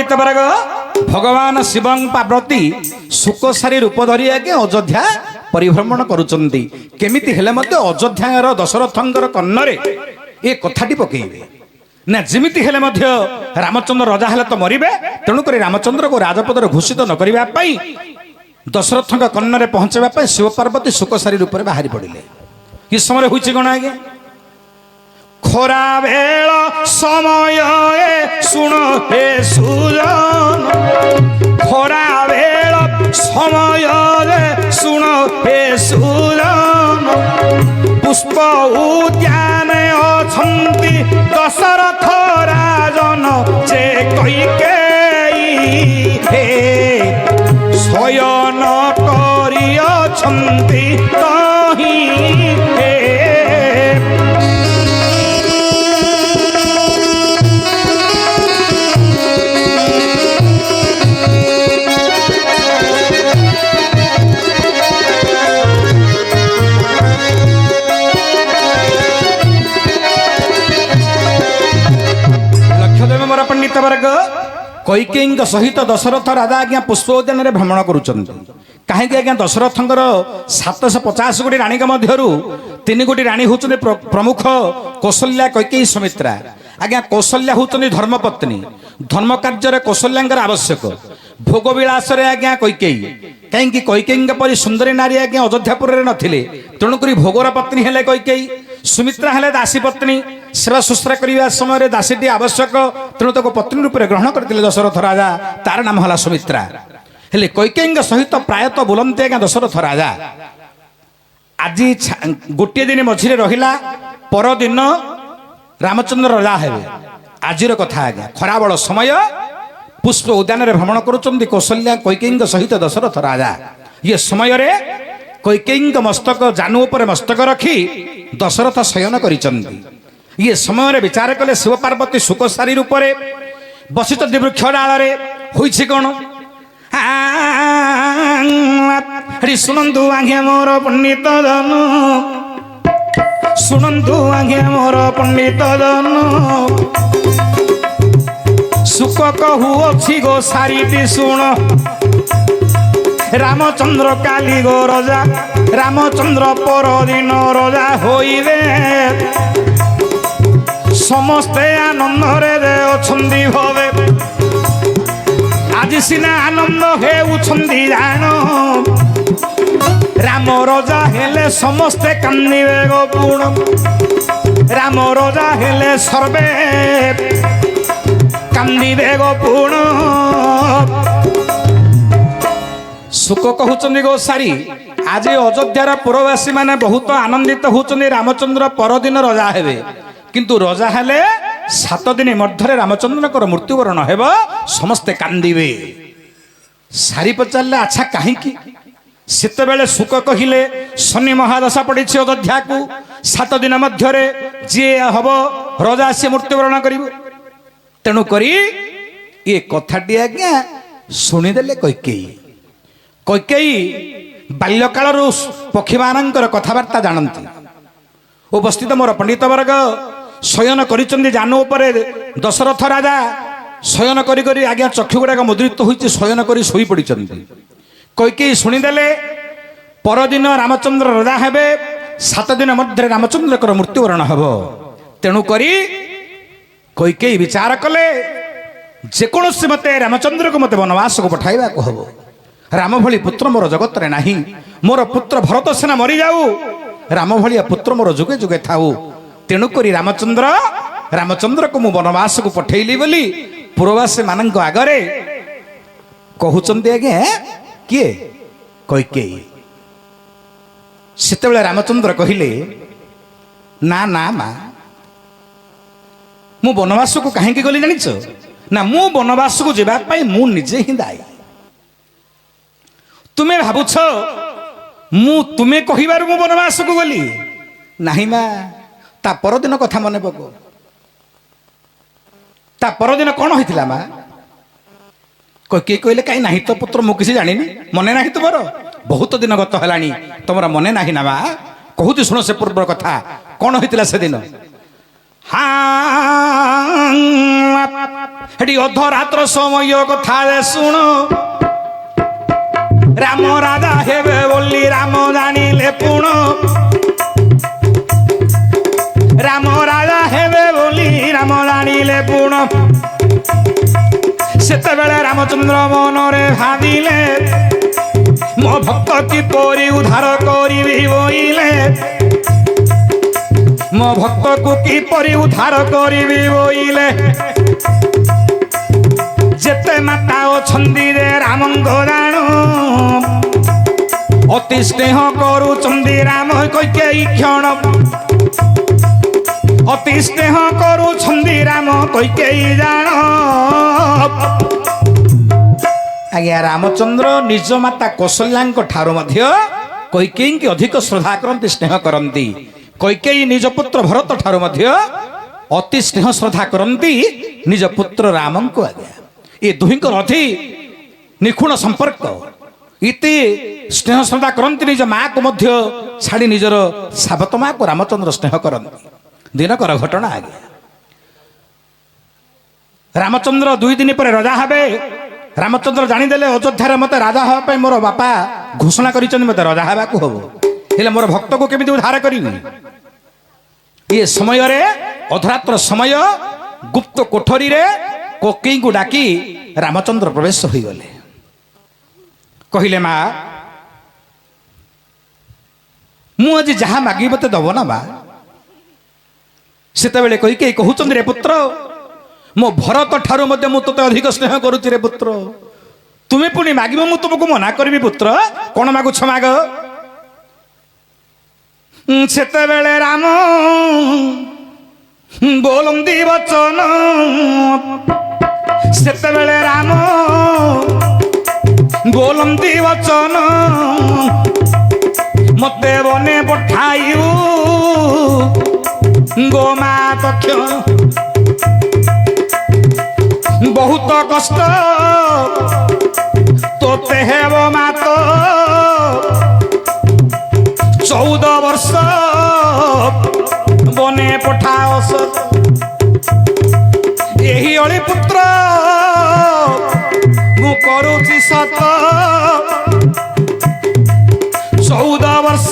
ପଣ୍ଡିତ ବର୍ଗ ଭଗବାନ ଶିବଙ୍କ ପାର୍ବତୀ ଶୁକସାରୀ ରୂପ ଧରି ଆଜ୍ଞା ଅଯୋଧ୍ୟା ପରିଭ୍ରମଣ କରୁଛନ୍ତି। କେମିତି ହେଲେ ମଧ୍ୟ ଅଯୋଧ୍ୟାର ଦଶରଥଙ୍କର କର୍ଣ୍ଣରେ ଏ କଥାଟି ପକେଇବେ ନା ଯେମିତି ହେଲେ ମଧ୍ୟ ରାମଚନ୍ଦ୍ର ରଜା ହେଲେ ତ ମରିବେ, ତେଣୁକରି ରାମଚନ୍ଦ୍ରକୁ ରାଜପଦରେ ଘୋଷିତ ନ କରିବା ପାଇଁ ଦଶରଥଙ୍କ କର୍ଣ୍ଣରେ ପହଞ୍ଚାଇବା ପାଇଁ ଶିବ ପାର୍ବତୀ ଶୁକସାରୀ ରୂପରେ ବାହାରି ପଡ଼ିଲେ। କି ସମୟରେ ହୋଇଛି କ'ଣ ଆଜ୍ଞା? ଖରା ବେଳ ସମୟ ଶୁଣ ହେ ସୁଜନ, ଖରା ବେଳ ସମୟରେ ଶୁଣ ହେ ସୁଜନ, ପୁଷ୍ପ ଉଦ୍ୟାନେ ଅଛନ୍ତି ଦଶରଥ ରାଜନ, ଯେ କୈକେୟୀ ହେ ଶୟନ କରିଅଛନ୍ତି ତହିଁ ହେ। ପଣ୍ଡିତ ବର୍ଗ କୈକେୟୀଙ୍କ ସହିତ ଦଶରଥ ରାଜା ଆଜ୍ଞା ପୁଷ୍ପ ଉଦ୍ୟାନରେ ଭ୍ରମଣ କରୁଛନ୍ତି। କାହିଁକି ଆଜ୍ଞା? ଦଶରଥଙ୍କର 750 ଗୋଟି ରାଣୀଙ୍କ ମଧ୍ୟରୁ 3 ଗୋଟି ରାଣୀ ହେଉଛନ୍ତି ପ୍ରମୁଖ କୌଶଲ୍ୟା, କୈକେୟୀ, ସୁମିତ୍ରା। ଆଜ୍ଞା କୌଶଲ୍ୟା ହେଉଛନ୍ତି ଧର୍ମପତ୍ନୀ। ଧର୍ମ କାର୍ଯ୍ୟରେ କୌଶଲ୍ୟାଙ୍କର ଆବଶ୍ୟକ, ଭୋଗ ବିଳାସରେ ଆଜ୍ଞା କୈକେୟୀ। କାହିଁକି? କୈକେୟୀଙ୍କ ପରି ସୁନ୍ଦରୀ ନାରୀ ଆଜ୍ଞା ଅଯୋଧ୍ୟାପୁରରେ ନଥିଲେ, ତେଣୁକରି ଭୋଗର ପତ୍ନୀ ହେଲେ କୈକେୟୀ। ସୁମିତ୍ରା ହେଲେ ଦାସୀ ପତ୍ନୀ, ସେବା ଶୁଶ୍ରା କରିବା ସମୟରେ ଦାସୀଟି ଆବଶ୍ୟକ, ତେଣୁ ତାକୁ ପତ୍ନୀ ରୂପରେ ଗ୍ରହଣ କରିଥିଲେ ଦଶରଥ ରାଜା, ତାର ନାମ ହେଲା ସୁମିତ୍ରା। ହେଲେ କୈକେୟୀଙ୍କ ସହିତ ପ୍ରାୟତଃ ବୁଲନ୍ତି ଆଜ୍ଞା ଦଶରଥ ରାଜା। ଆଜି ଗୋଟିଏ ଦିନ ମଝିରେ ରହିଲା, ପରଦିନ ରାମଚନ୍ଦ୍ର ରାଜା ହେବେ। ଆଜିର କଥା ଆଜ୍ଞା, ଖରାବେଳ ସମୟ, ପୁଷ୍ପ ଉଦ୍ୟାନରେ ଭ୍ରମଣ କରୁଛନ୍ତି କୌଶଲ୍ୟା କୈକେୟୀଙ୍କ ସହିତ ଦଶରଥ ରାଜା। ଇଏ ସମୟରେ କୈକେୟୀଙ୍କ ମସ୍ତକ ଜାନୁ ଉପରେ ମସ୍ତକ ରଖି ଦଶରଥ ଶୟନ କରିଛନ୍ତି। ଇଏ ସମୟରେ ବିଚାର କଲେ ଶିବ ପାର୍ବତୀ ଶୁକସାରୀ ରୂପରେ ବସିଛନ୍ତି ବୃକ୍ଷ ଡାଳରେ। ହୋଇଛି କ'ଣ? ଶୁଣନ୍ତୁ ଆଜ୍ଞା ମୋର ପଣ୍ଡିତ ଜନ, ଶୁଣନ୍ତୁ ଆଜ୍ଞା ମୋର ପଣ୍ଡିତ ଜନ, ଶୁକ କହୁଅଛି ଗୋ ସାରିଟି ଶୁଣ, ରାମଚନ୍ଦ୍ର କାଲି ଗୋ ରଜା, ରାମଚନ୍ଦ୍ର ପରଦିନ ରଜା ହୋଇବେ, ସମସ୍ତେ ଆନନ୍ଦରେ ଅଛନ୍ତି ଭବେ, ଆଜି ସିନା ଆନନ୍ଦ ହେଉଛନ୍ତି ଜାଣ, ରାମ ରଜା ହେଲେ ସମସ୍ତେ କାନ୍ଦିବେ ଗୋ ପୁଣ, ରାମ ରଜା ହେଲେ ସର୍ବେ କାନ୍ଦିବେ ଗୋ ପୁଣ। ଶୁକ କହୁଛନ୍ତି ଗୋ ସାରୀ, ଆଜି ଅଯୋଧ୍ୟାର ପୁରବାସୀ ମାନେ ବହୁତ ଆନନ୍ଦିତ ହଉଛନ୍ତି, ରାମଚନ୍ଦ୍ର ପରଦିନ ରଜା ହେବେ, କିନ୍ତୁ ରଜା ହେଲେ 7 ଦିନ ମଧ୍ୟରେ ରାମଚନ୍ଦ୍ରଙ୍କର ମୃତ୍ୟୁବରଣ ହେବ, ସମସ୍ତେ କାନ୍ଦିବେ। ସାରୀ ପଚାରିଲେ ଆଚ୍ଛା କାହିଁକି? ସେତେବେଳେ ଶୁକ କହିଲେ ଶନି ମହାଦଶା ପଡ଼ିଛି ଅଯୋଧ୍ୟାକୁ, 7 ଦିନ ମଧ୍ୟରେ ଯିଏ ହବ ରଜା ସିଏ ମୃତ୍ୟୁବରଣ କରିବ। ତେଣୁକରି ଏ କଥାଟି ଆଜ୍ଞା ଶୁଣିଦେଲେ କୈକେୟୀ। କୈକେୟୀ ବାଲ୍ୟକାଳରୁ ପକ୍ଷୀମାନଙ୍କର କଥାବାର୍ତ୍ତା ଜାଣନ୍ତି। ଉପସ୍ଥିତ ମୋର ପଣ୍ଡିତ ବର୍ଗ ଶୟନ କରିଛନ୍ତି ଜାନୁ ଉପରେ ଦଶରଥ ରାଜା। ଶୟନ କରି କରି ଆଜ୍ଞା ଚକ୍ଷୁ ଗୁଡ଼ାକ ମୁଦ୍ରିତ ହୋଇଛି, ଶୟନ କରି ଶୋଇ ପଡ଼ିଛନ୍ତି। କୈକେୟୀ ଶୁଣିଦେଲେ ପରଦିନ ରାମଚନ୍ଦ୍ର ରାଜା ହେବେ, 7 ଦିନ ମଧ୍ୟରେ ରାମଚନ୍ଦ୍ରଙ୍କର ମୃତ୍ୟୁବରଣ ହେବ। ତେଣୁକରି କୈକେୟୀ ବିଚାର କଲେ ଯେକୌଣସି ମତେ ରାମଚନ୍ଦ୍ରକୁ ମତେ ବନବାସକୁ ପଠାଇବାକୁ ହେବ। ରାମ ଭଳି ପୁତ୍ର ମୋର ଜଗତରେ ନାହିଁ, ମୋର ପୁତ୍ର ଭରତ ସେନା ମରିଯାଉ, ରାମ ଭଳିଆ ପୁତ୍ର ମୋର ଯୁଗେ ଯୁଗେ ଥାଉ। ତେଣୁକରି ରାମଚନ୍ଦ୍ରକୁ ମୁଁ ବନବାସକୁ ପଠେଇଲି ବୋଲି ପୁରବାସୀ ମାନଙ୍କ ଆଗରେ କହୁଛନ୍ତି ଆଜ୍ଞା କିଏ? କୈକେୟୀ। ସେତେବେଳେ ରାମଚନ୍ଦ୍ର କହିଲେ ନା ନା ମା, ମୁଁ ବନବାସକୁ କାହିଁକି ଗଲି ଜାଣିଛ ନା? ମୁଁ ବନବାସକୁ ଯିବା ପାଇଁ ମୁଁ ନିଜେ ହିଁ ଦାୟୀ। ତୁମେ ଭାବୁଛ ତୁମେ କହିବାରୁ ମୁଁ ବନବାସକୁ ଗଲି? ନାହିଁ ମା, ତା ପରଦିନ କଥା ମନେ ପକଉ। ତା ପରଦିନ କ'ଣ ହେଇଥିଲା ମା? କୈକେୟୀ କହିଲେ କାହିଁ ନାହିଁ ତ ପୁତ୍ର, ମୁଁ କିଛି ଜାଣିନି, ମନେ ନାହିଁ ତୁମର? ବହୁତ ଦିନ ଗତ ହେଲାଣି, ତମର ମନେ ନାହିଁ ନା ମା? କହୁଛି ଶୁଣ ସେ ପୂର୍ବ କଥା, କ'ଣ ହେଇଥିଲା ସେଦିନ। ହେଠି ଅଧରାତ୍ର ସମୟ କଥା ଶୁଣ ରାମ ରାଜା ହେବେ ବୋଲି ରାମ ଜାଣିଲେ ପୁଣ ରାମ ରାଜା ହେବେ ବୋଲି ରାମ ଜାଣିଲେ ପୁଣ ସେତେବେଳେ ରାମଚନ୍ଦ୍ର ମନରେ ଭାବିଲେ ମୋ ଭକ୍ତ କିପରି ଉଦ୍ଧାର କରିବି ବୋଇଲେ ମୋ ଭକ୍ତକୁ କିପରି ଉଦ୍ଧାର କରିବି ବୋଇଲେ ଯେତେ ମାତା ଅଛନ୍ତି ରେ ରାମଙ୍କ ଜାଣୁ ଅତି ସ୍ନେହ କରୁଛନ୍ତି ରାମ କୈକେୟୀ କ୍ଷଣ ଅତି ସ୍ନେହ କରୁଛନ୍ତି ରାମ କୈକେୟୀ ଜାଣ ଆଜ୍ଞା ରାମଚନ୍ଦ୍ର ନିଜ ମାତା କୌଶଲ୍ୟାଙ୍କ ଠାରୁ ମଧ୍ୟ କୈକେୟୀଙ୍କୁ ଅଧିକ ଶ୍ରଦ୍ଧା କରନ୍ତି ସ୍ନେହ କରନ୍ତି କୈକେୟୀ ନିଜ ପୁତ୍ର ଭରତ ଠାରୁ ମଧ୍ୟ ଅତି ସ୍ନେହ ଶ୍ରଦ୍ଧା କରନ୍ତି ନିଜ ପୁତ୍ର ରାମଙ୍କୁ ଆଜ୍ଞା ଏ ଦୁହିଁଙ୍କର ଅତି ନିଖୁଣ ସମ୍ପର୍କ ଇତି ସ୍ନେହ ଶ୍ରଦ୍ଧା କରନ୍ତି ନିଜ ମାଆକୁ ମଧ୍ୟ ଛାଡ଼ି ନିଜର ସାବତ ମାଆକୁ ରାମଚନ୍ଦ୍ର ସ୍ନେହ କରନ୍ତି ଦିନକର ଘଟଣା ଆଜ୍ଞା ରାମଚନ୍ଦ୍ର 2 ଦିନ ପରେ ରାଜା ହେବେ ରାମଚନ୍ଦ୍ର ଜାଣିଦେଲେ ଅଯୋଧ୍ୟାରେ ମତେ ରାଜା ହେବା ପାଇଁ ମୋର ବାପା ଘୋଷଣା କରିଛନ୍ତି ମତେ ରାଜା ହେବାକୁ ହବ ହେଲେ ମୋର ଭକ୍ତକୁ କେମିତି ଉଦ୍ଧାର କରିବି ଏ ସମୟରେ ଅଧରାତ୍ର ସମୟ ଗୁପ୍ତ କୋଠରୀରେ କୈକେୟୀଙ୍କୁ ଡାକି ରାମଚନ୍ଦ୍ର ପ୍ରବେଶ ହୋଇଗଲେ କହିଲେ ମା ମୁଁ ଆଜି ଯାହା ମାଗିବି ମତେ ଦବ ନା ମା ସେତେବେଳେ କୈକେୟୀ କହୁଛନ୍ତି ରେ ପୁତ୍ର ମୋ ଭରତ ଠାରୁ ମଧ୍ୟ ମୁଁ ତୋତେ ଅଧିକ ସ୍ନେହ କରୁଛି ରେ ପୁତ୍ର ତୁମେ ପୁଣି ମାଗିବ ମୁଁ ତୁମକୁ ମନା କରିବି ପୁତ୍ର କଣ ମାଗୁଛ ମାଗ ସେତେବେଳେ ରାମ ବୋଲନ୍ତି ବଚନ ସେତେବେଳେ ରାମ ବୋଲନ୍ତି ବଚନ ମତେ ବନେ ପଠାଇବୁ ଗୋମା ତକ୍ଷ ବହୁତ କଷ୍ଟ ତୋତେ ହେବ ମାତ 14 ବର୍ଷ ବନେ ପଠାଅ ଏହି ଅଳି ପୁତ୍ର ମୁଁ କରୁଛି ସତ 14 ବର୍ଷ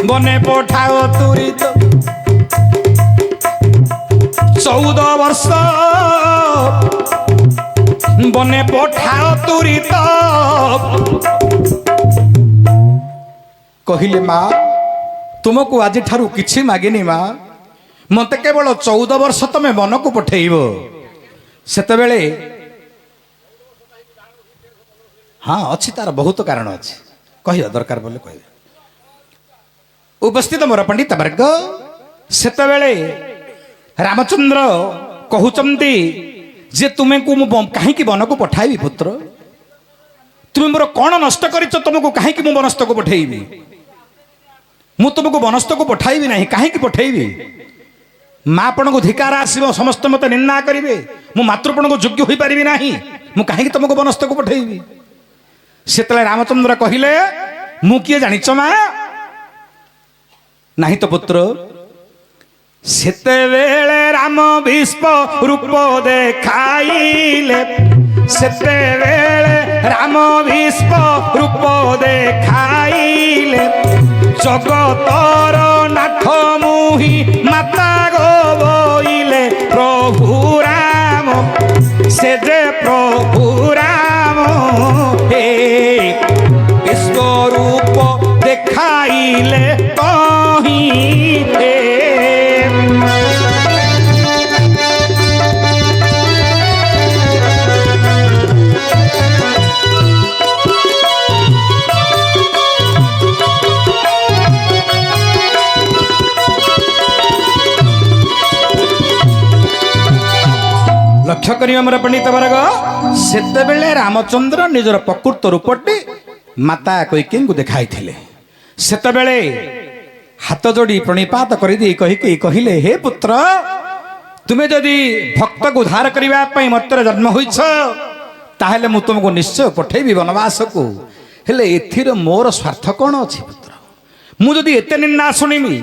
ବନେ ପଠାଅ ତୁରିତ 14 ବର୍ଷ ବନେ ପଠାଅ ତୁରିତ କହିଲେ ମା ତୁମକୁ ଆଜିଠାରୁ କିଛି ମାଗିନି ମା ମତେ କେବଳ 14 ବର୍ଷ ତମେ ମନକୁ ପଠେଇବ ସେତେବେଳେ ହଁ ଅଛି ତାର ବହୁତ କାରଣ ଅଛି କହିବା ଦରକାର ବୋଲି କହିବେ ଉପସ୍ଥିତ ମୋର ପଣ୍ଡିତ ବର୍ଗ ସେତେବେଳେ ରାମଚନ୍ଦ୍ର କହୁଛନ୍ତି ଯେ ତୁମକୁ ମୁଁ କାହିଁକି ବନକୁ ପଠାଇବି ପୁତ୍ର ତୁମେ ମୋର କଣ ନଷ୍ଟ କରିଛ ତୁମକୁ କାହିଁକି ମୁଁ ବନସ୍ତକୁ ପଠେଇବି ମୁଁ ତୁମକୁ ବନସ୍ତକୁ ପଠାଇବି ନାହିଁ କାହିଁକି ପଠେଇବି ମା ଆପଣଙ୍କୁ ଧିକାର ଆସିବ ସମସ୍ତେ ମତେ ନିନ୍ଦା କରିବେ ମୁଁ ମାତୃପଣକୁ ଯୋଗ୍ୟ ହୋଇପାରିବି ନାହିଁ ମୁଁ କାହିଁକି ତୁମକୁ ବନସ୍ତକୁ ପଠେଇବି ସେତେବେଳେ ରାମଚନ୍ଦ୍ର କହିଲେ ମୁଁ କିଏ ଜାଣିଛ ମା ନାହିଁ ତ ପୁତ୍ର ସେତେବେଳେ ରାମ ବିଶ୍ୱ ରୂପ ଦେଖାଇଲେ ସେତେବେଳେ ରାମ ବିଶ୍ୱ ରୂପ ଦେଖାଇଲେ ଜଗତର ନାଥ ମୁହିଁ ମାତା ଗୋବଇଲେ ପ୍ରଭୁ ରାମ ସେ ଯେ ପ୍ରଭୁ ରାମ ହେ ବିଶ୍ୱରୂପ ଦେଖାଇଲେ କହିଁ ଲକ୍ଷ୍ୟ କରିବା ମୋର ପଣ୍ଡିତ ବର୍ଗ ସେତେବେଳେ ରାମଚନ୍ଦ୍ର ନିଜର ପ୍ରକୃତ ରୂପଟି ମାତା କୈକେୟୀଙ୍କୁ ଦେଖାଇଥିଲେ ସେତେବେଳେ ହାତ ଯୋଡ଼ି ପ୍ରଣିପାତ କରିଦେଇ କୈକେୟୀ କହିଲେ ହେ ପୁତ୍ର ତୁମେ ଯଦି ଭକ୍ତକୁ ଉଦ୍ଧାର କରିବା ପାଇଁ ମର୍ତ୍ତ୍ୟରେ ଜନ୍ମ ହୋଇଛ ତାହେଲେ ମୁଁ ତୁମକୁ ନିଶ୍ଚୟ ପଠେଇବି ବନବାସକୁ ହେଲେ ଏଥିରେ ମୋର ସ୍ୱାର୍ଥ କ'ଣ ଅଛି ପୁତ୍ର ମୁଁ ଯଦି ଏତେ ନିନ୍ଦା ଶୁଣିବି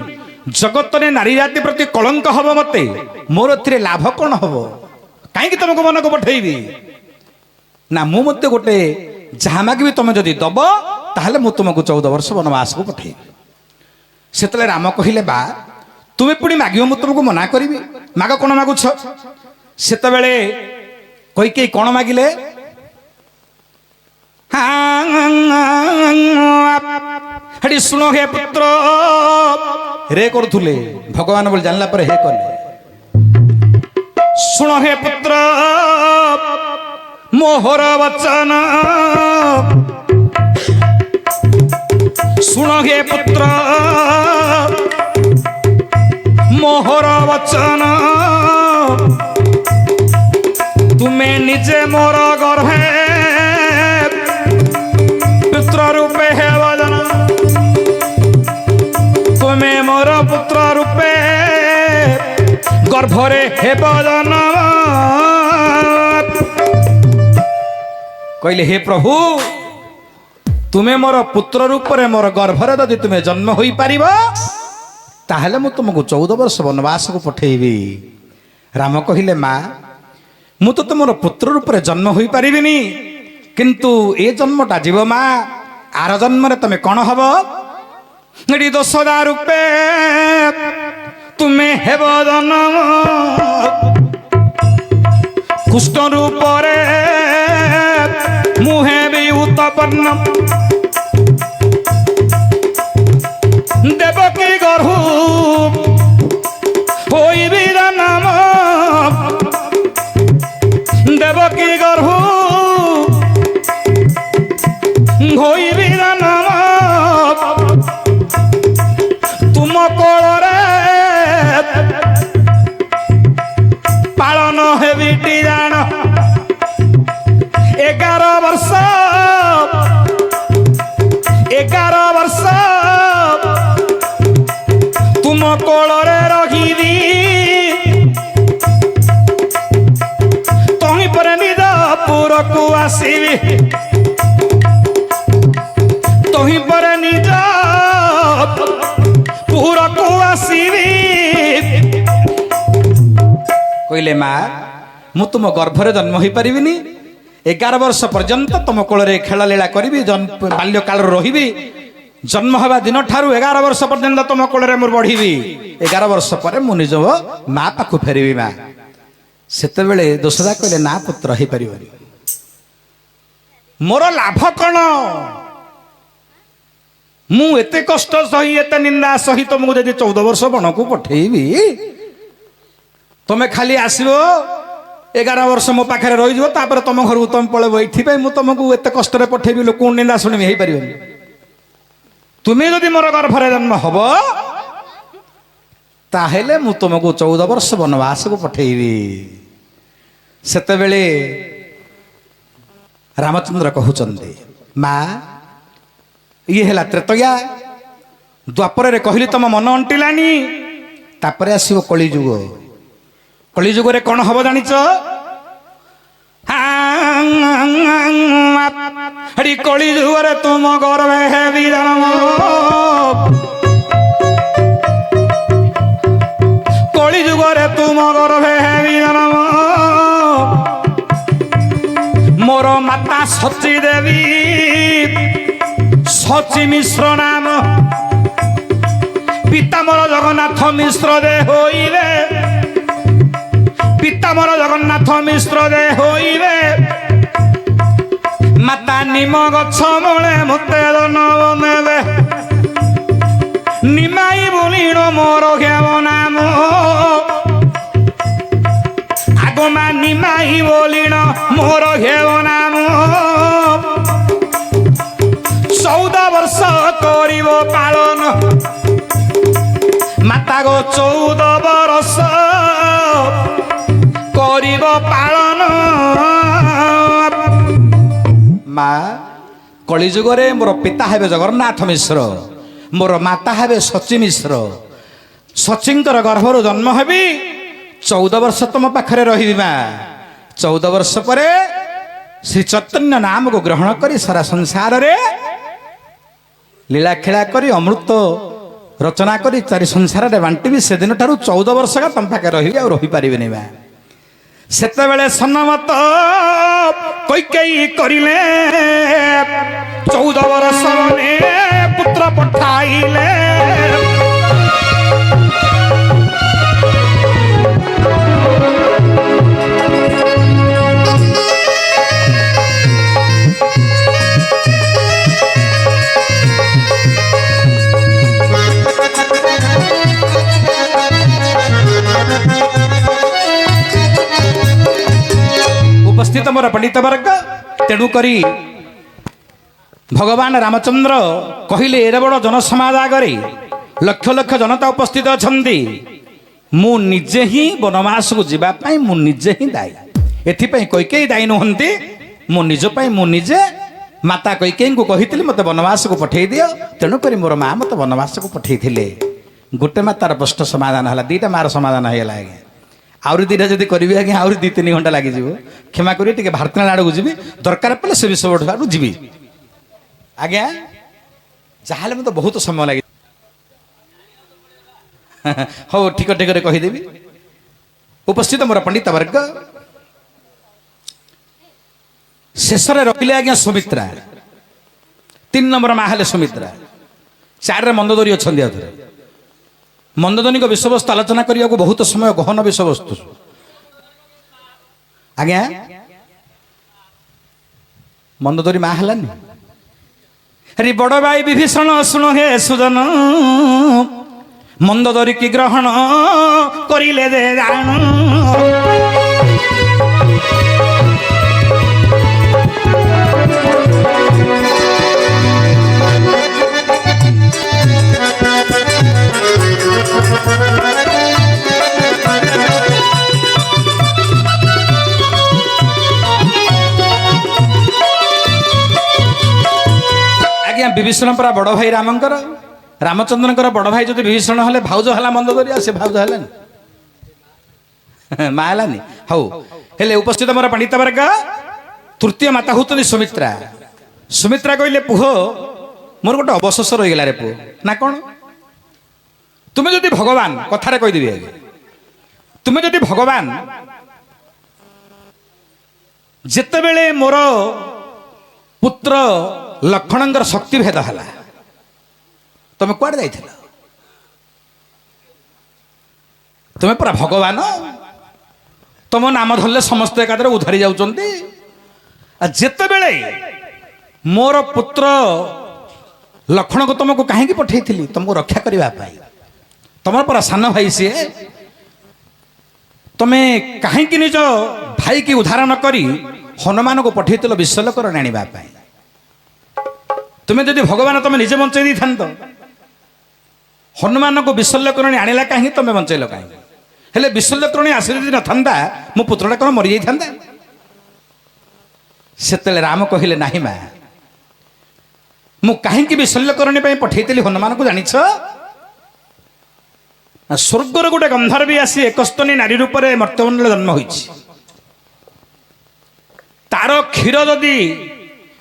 ଜଗତରେ ନାରୀ ଜାତି ପ୍ରତି କଳଙ୍କ ହବ ମତେ ମୋର ଏଥିରେ ଲାଭ କ'ଣ ହବ କାହିଁକି ତମକୁ ମନକୁ ପଠେଇବି ନା ମୁଁ ମଧ୍ୟ ଗୋଟେ ଯାହା ମାଗିବି ତମେ ଯଦି ଦବ ତାହେଲେ ମୁଁ ତୁମକୁ 14 ବର୍ଷ ବନବାସକୁ ପଠେଇବି। ସେତେବେଳେ ରାମ କହିଲେ ବା ତୁମେ ପୁଣି ମାଗିବ ମୁଁ ତୁମକୁ ମନା କରିବି? ମାଗ କଣ ମାଗୁଛ? ସେତେବେଳେ କୈକେୟୀ କଣ ମାଗିଲେ? ହେଠି ଶୁଣ ହେ ପୁତ୍ର, ରେ କରୁଥିଲେ ଭଗବାନ ବୋଲି ଜାଣିଲା ପରେ ହେ କଲେ। ଶୁଣ ହେ ପୁତ୍ର ମୋହର ବଚନ, ଶୁଣ ହେ ପୁତ୍ର ମୋହର ବଚନ, ତୁମେ ନିଜେ ମୋର ଗର୍ଭେ ପୁତ୍ର ରୂପେ ହେବ ଜନ, ତୁମେ ମୋର ପୁତ୍ର ରୂପେ ଗର୍ଭରେ ହେବ ଜନ। କହିଲେ ହେ ପ୍ରଭୁ ତୁମେ ମୋର ପୁତ୍ର ରୂପରେ ମୋର ଗର୍ଭରେ ଯଦି ତୁମେ ଜନ୍ମ ହୋଇପାରିବ ତାହେଲେ ମୁଁ ତୁମକୁ 14 ବର୍ଷ ବନବାସକୁ ପଠେଇବି। ରାମ କହିଲେ ମା ମୁଁ ତ ତୁମର ପୁତ୍ର ରୂପରେ ଜନ୍ମ ହୋଇପାରିବିନି, କିନ୍ତୁ ଏ ଜନ୍ମଟା ଯିବ ମା, ଆର ଜନ୍ମରେ ତମେ କଣ ହବ? ଏଠି ଦୋଷଦା ରୂପେ ତୁମେ ହେବ ଜନ୍ମ, କୁଷ୍ଠ ରୂପରେ ମୁଁ ହେବି ଉତ୍ତପନ୍ନ, ଦେବକୀ ଗର୍ଭ ହୋଇବି ଜନମ, ଦେବକୀ ଗର୍ଭ ହୋଇବି ଜନମ, ତୁମ କୋଳରେ ପାଳନ ହେବିଟି ଜାଣ, 11 ବର୍ଷ 11 ବର୍ଷ ତୁମ କୋଳରେ ରହିବି, ତହିଁ ପରେ ନିଜ ପୁରକୁ ଆସିବି, ତହିଁ ପରେ ନିଜ ପୁରକୁ ଆସିବି। କହିଲେ ମା ମୁଁ ତୁମ ଗର୍ଭରେ ଜନ୍ମ ହୋଇପାରିବିନି, 11 ବର୍ଷ ପର୍ଯ୍ୟନ୍ତ ତୁମ କୋଳରେ ଖେଳ ଲୀଳା କରିବି, ବାଲ୍ୟକାଳରୁ ରହିବି, ଜନ୍ମ ହେବା ଦିନ ଠାରୁ 11 ବର୍ଷ ପର୍ଯ୍ୟନ୍ତ ତୁମ କୋଳରେ ମୁଁ ବଢିବି, 11 ବର୍ଷ ପରେ ମୁଁ ନିଜ ମା ପାଖକୁ ଫେରିବି। ମା ସେତେବେଳେ ଦୋଷଦା କହିଲେ ନା ପୁତ୍ର ହେଇପାରିବନି, ମୋର ଲାଭ କଣ? ମୁଁ ଏତେ କଷ୍ଟ ସହି ଏତେ ନିନ୍ଦା ସହି ତୁମକୁ ଯଦି 14 ବର୍ଷ ବଣକୁ ପଠେଇବି, ତମେ ଖାଲି ଆସିବ 11 ବର୍ଷ ମୋ ପାଖରେ ରହିଯିବ, ତାପରେ ତମ ଘରକୁ ତମେ ପଳେଇବ। ଏଇଥିପାଇଁ ମୁଁ ତମକୁ ଏତେ କଷ୍ଟରେ ପଠେଇବି, ଲୋକଙ୍କୁ ନିନ୍ଦା ଶୁଣିବି, ହେଇପାରିବନି। ତୁମେ ଯଦି ମୋର ଗର୍ଭରେ ଜନ୍ମ ହବ ତାହେଲେ ମୁଁ ତୁମକୁ 14 ବର୍ଷ ବନବାସକୁ ପଠେଇବି। ସେତେବେଳେ ରାମଚନ୍ଦ୍ର କହୁଛନ୍ତି ମା ଇଏ ହେଲା ତ୍ରେତୟା, ଦ୍ୱାପରରେ କହିଲି ତମ ମନ ଅଣ୍ଟିଲାନି, ତାପରେ ଆସିବ କଳିଯୁଗ। କଳିଯୁଗରେ କଣ ହବ ଜାଣିଛ? କଳିଯୁଗରେ ତୁମ ଗର୍ଭେ ହେବି ଜନ୍ମ, କଳିଯୁଗରେ ତୁମ ଗର୍ଭେ ହେବି ଜନ୍ମ, ମୋର ମାତା ସଚୀ ଦେବୀ, ସଚୀ ମିଶ୍ର ନାମ, ପିତା ମୋର ଜଗନ୍ନାଥ ମିଶ୍ର ଦେ ହୋଇବେ, ପିତା ମୋର ଜଗନ୍ନାଥ ମିଶ୍ର ଦେ ହୋଇବେ, ମାତା ନିମ ଗଛ ମୂଳେ ମତେ ଜନ୍ମ ନେବେ, ନିମାଇ ବୋଲିଣ ମୋର ଘେବ ନାମ, ଆଗମା ନିମାଇ ବୋଲିଣ ମୋର ଘେବ ନାମ, 14 ବର୍ଷ କରିବ ପାଳନ, ମାତା ଗୋ 14 ବର୍ଷ କରିବ ପାଳନ। ମା କଳିଯୁଗରେ ମୋର ପିତା ହେବେ ଜଗନ୍ନାଥ ମିଶ୍ର, ମୋର ମାତା ହେବେ ସଚୀ ମିଶ୍ର, ସଚୀଙ୍କର ଗର୍ଭରୁ ଜନ୍ମ ହେବି, 14 ବର୍ଷ ତମ ପାଖରେ ରହିବି। ମା 14 ବର୍ଷ ପରେ ଶ୍ରୀ ଚୈତନ୍ୟ ନାମକୁ ଗ୍ରହଣ କରି ସାରା ସଂସାରରେ ଲୀଳା ଖେଳା କରି ଅମୃତ ରଚନା କରି ଚାରି ସଂସାରରେ ବାଣ୍ଟିବି। ସେଦିନ ଠାରୁ 14 ବର୍ଷ ତମ ପାଖରେ ରହିବି, ଆଉ ରହିପାରିବିନି। ମା ସେତେବେଳେ ସନମତ କୈକେୟୀ କରିଲେ 14 ବର୍ଷ ମନେ ପୁତ୍ର ପଠାଇଲେ। ଉପସ୍ଥିତ ମୋର ପଣ୍ଡିତ ବର୍ଗ, ତେଣୁକରି ଭଗବାନ ରାମଚନ୍ଦ୍ର କହିଲେ ଏଡ଼େ ବଡ଼ ଜନସମାଜ ଆଗରେ ଲକ୍ଷ ଲକ୍ଷ ଜନତା ଉପସ୍ଥିତ ଅଛନ୍ତି, ମୁଁ ନିଜେ ହିଁ ବନବାସକୁ ଯିବା ପାଇଁ ମୁଁ ନିଜେ ହିଁ ଦାୟୀ। ଏଥିପାଇଁ କୈକେୟୀ ଦାୟୀ ନୁହନ୍ତି, ମୁଁ ନିଜ ପାଇଁ ମୁଁ ନିଜେ ମାତା କୈକେୟୀଙ୍କୁ କହିଥିଲି ମୋତେ ବନବାସକୁ ପଠେଇ ଦିଅ। ତେଣୁକରି ମୋର ମା ମୋତେ ବନବାସକୁ ପଠେଇଥିଲେ। ଗୋଟେ ମାତାର ପ୍ରଶ୍ନ ସମାଧାନ ହେଲା, ଦୁଇଟା ମାର ସମାଧାନ ହେଇଗଲା ଆଜ୍ଞା। ଆହୁରି ଦୁଇଟା ଯଦି କରିବି ଆଜ୍ଞା ଆହୁରି 2-3 ଘଣ୍ଟା ଲାଗିଯିବ। କ୍ଷମା କରିବେ, ଟିକେ ଭାରତନାଳ ଆଡ଼କୁ ଯିବି, ଦରକାର ପଡ଼ିଲେ ସେ ବିଷୟ ଆଡ଼କୁ ଯିବି ଆଜ୍ଞା। ଯାହାହେଲେ ମୋତେ ବହୁତ ସମୟ ଲାଗି ହଉ ଠିକ ଠିକରେ କହିଦେବି। ଉପସ୍ଥିତ ମୋର ପଣ୍ଡିତ ବର୍ଗ, ଶେଷରେ ରଖିଲେ ଆଜ୍ଞା ସୁମିତ୍ରା। 3 ନମ୍ବର ମା ହେଲେ ସୁମିତ୍ରା। 4ରେ ମନ୍ଦୋଦରୀ ଅଛନ୍ତି। ଆଉଥରେ ମନ୍ଦୋଦରୀଙ୍କ ବିଷୟବସ୍ତୁ ଆଲୋଚନା କରିବାକୁ ବହୁତ ସମୟ, ଗହନ ବିଷୟବସ୍ତୁ ଆଜ୍ଞା। ମନ୍ଦୋଦରୀ ମା ହେଲାନି। ଆରେ ବଡ଼ ଭାଇ ବିଭୀଷଣ ଶୁଣ ହେ ସୁଜନ, ମନ୍ଦୋଦରୀ କି ଗ୍ରହଣ କରିଲେ ଦେ ଜାଣ। ଆଜ୍ଞା ବିଭୀଷଣ ପରା ବଡ଼ ଭାଇ ରାମଙ୍କର, ରାମଚନ୍ଦ୍ରଙ୍କର ବଡ଼ ଭାଇ ଯଦି ବିଭୀଷଣ ହେଲେ, ଭାଉଜ ହେଲା ମନ୍ଦୋଦରୀ, ଆଉ ସେ ଭାଉଜ ହେଲାନି, ମା ହେଲାନି। ହଉ ହେଲେ ଉପସ୍ଥିତ ମୋର ପଣ୍ଡିତ ବର୍ଗ, ତୃତୀୟ ମାତା ହଉଛନ୍ତି ସୁମିତ୍ରା। ସୁମିତ୍ରା କହିଲେ ପୁଅ ମୋର ଗୋଟେ ଅବଶୋଷ ରହିଗଲା ରେ ପୁଅ। ନା କ'ଣ? ତୁମେ ଯଦି ଭଗବାନ, କଥାରେ କହିଦେବି ଆଜ୍ଞା, ତୁମେ ଯଦି ଭଗବାନ, ଯେତେବେଳେ ମୋର ପୁତ୍ର ଲକ୍ଷ୍ମଣଙ୍କର ଶକ୍ତି ଭେଦ ହେଲା, ତମେ କୁଆଡ଼େ ଯାଇଥିଲ? ତୁମେ ପରା ଭଗବାନ, ତମ ନାମ ଧରିଲେ ସମସ୍ତେ ଏକାଥରେ ଉଦ୍ଧାରି ଯାଉଛନ୍ତି। ଯେତେବେଳେ ମୋର ପୁତ୍ର ଲକ୍ଷ୍ମଣକୁ ତମକୁ କାହିଁକି ପଠେଇଥିଲି? ତମକୁ ରକ୍ଷା କରିବା ପାଇଁ। ତମର ପରା ସାନ ଭାଇ ସିଏ, ତମେ କାହିଁକି ନିଜ ଭାଇକି ଉଦ୍ଧାର ନ କରି ହନୁମାନଙ୍କୁ ପଠେଇଥିଲ ବିଶ୍ୱଲୋକରଣ ଆଣିବା ପାଇଁ? ତୁମେ ଯଦି ଭଗବାନ, ତମେ ନିଜେ ବଞ୍ଚେଇ ଦେଇଥାନ୍ତ। ହନୁମାନଙ୍କୁ ବିଶ୍ୱଲୋକରଣୀ ଆଣିଲା କାହିଁକି? ତମେ ବଞ୍ଚେଇଲ କାହିଁକି? ହେଲେ ବିଶ୍ୱଲୋକରଣୀ ଆସି ଯଦି ନଥାନ୍ତା, ମୋ ପୁତ୍ରଟା କ'ଣ ମରିଯାଇଥାନ୍ତା? ସେତେବେଳେ ରାମ କହିଲେ ନାହିଁ ମା, ମୁଁ କାହିଁକି ବିଶ୍ୱଲୋକରଣୀ ପାଇଁ ପଠେଇଥିଲି ହନୁମାନଙ୍କୁ ଜାଣିଛ? ସ୍ୱର୍ଗର ଗୋଟେ ଗନ୍ଧର୍ବି ଆସି ଏକସ୍ତନୀ ନାରୀ ରୂପରେ ମର୍ତ୍ତ୍ୟମଣ୍ଡଳରେ ଜନ୍ମ ହୋଇଛି। ତାର କ୍ଷୀର ଯଦି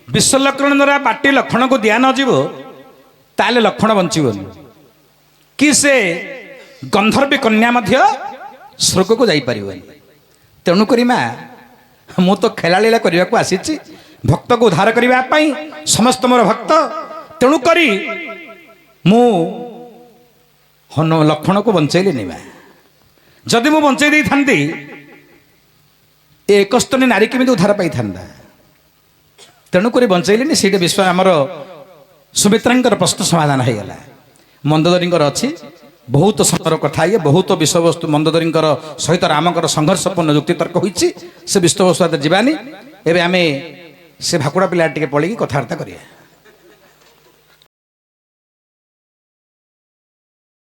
ବିଶ୍ୱଲୋକରଣୀ ଦ୍ୱାରା ପାଟି ଲକ୍ଷ୍ମଣକୁ ଦିଆ ନଯିବ, ତାହେଲେ ଲକ୍ଷ୍ମଣ ବଞ୍ଚିବନି, କି ସେ ଗନ୍ଧର୍ବି କନ୍ୟା ମଧ୍ୟ ସ୍ୱର୍ଗକୁ ଯାଇପାରିବନି। ତେଣୁକରି ମା, ମୁଁ ତ ଖେଳାଳୀଳା କରିବାକୁ ଆସିଛି, ଭକ୍ତକୁ ଉଦ୍ଧାର କରିବା ପାଇଁ, ସମସ୍ତ ମୋର ଭକ୍ତ। ତେଣୁକରି ମୁଁ ଲକ୍ଷ୍ମଣକୁ ବଞ୍ଚେଇଲିନି ମା। ଯଦି ମୁଁ ବଞ୍ଚେଇ ଦେଇଥାନ୍ତି, ଏ ଏକସ୍ତନୀ ନାରୀ କେମିତି ଉଦ୍ଧାର ପାଇଥାନ୍ତା? ତେଣୁକରି ବଞ୍ଚେଇଲିନି। ସେଇଟା ବିଶ୍ୱ ଆମର ସୁମିତ୍ରାଙ୍କର ପ୍ରଶ୍ନ ସମାଧାନ ହେଇଗଲା। ମନ୍ଦୋଦରୀଙ୍କର ଅଛି ବହୁତ ସମୟର କଥା, ଇଏ ବହୁତ ବିଷୟବସ୍ତୁ ମନ୍ଦୋଦରୀଙ୍କର ସହିତ ରାମଙ୍କର ସଂଘର୍ଷପୂର୍ଣ୍ଣ ଯୁକ୍ତିତର୍କ ହୋଇଛି। ସେ ବିଷୟବସ୍ତୁ ଯିବାନି। ଏବେ ଆମେ ସେ ଭାକୁଡ଼ା ପିଲା ଟିକେ ପଳେଇକି କଥାବାର୍ତ୍ତା କରିବା।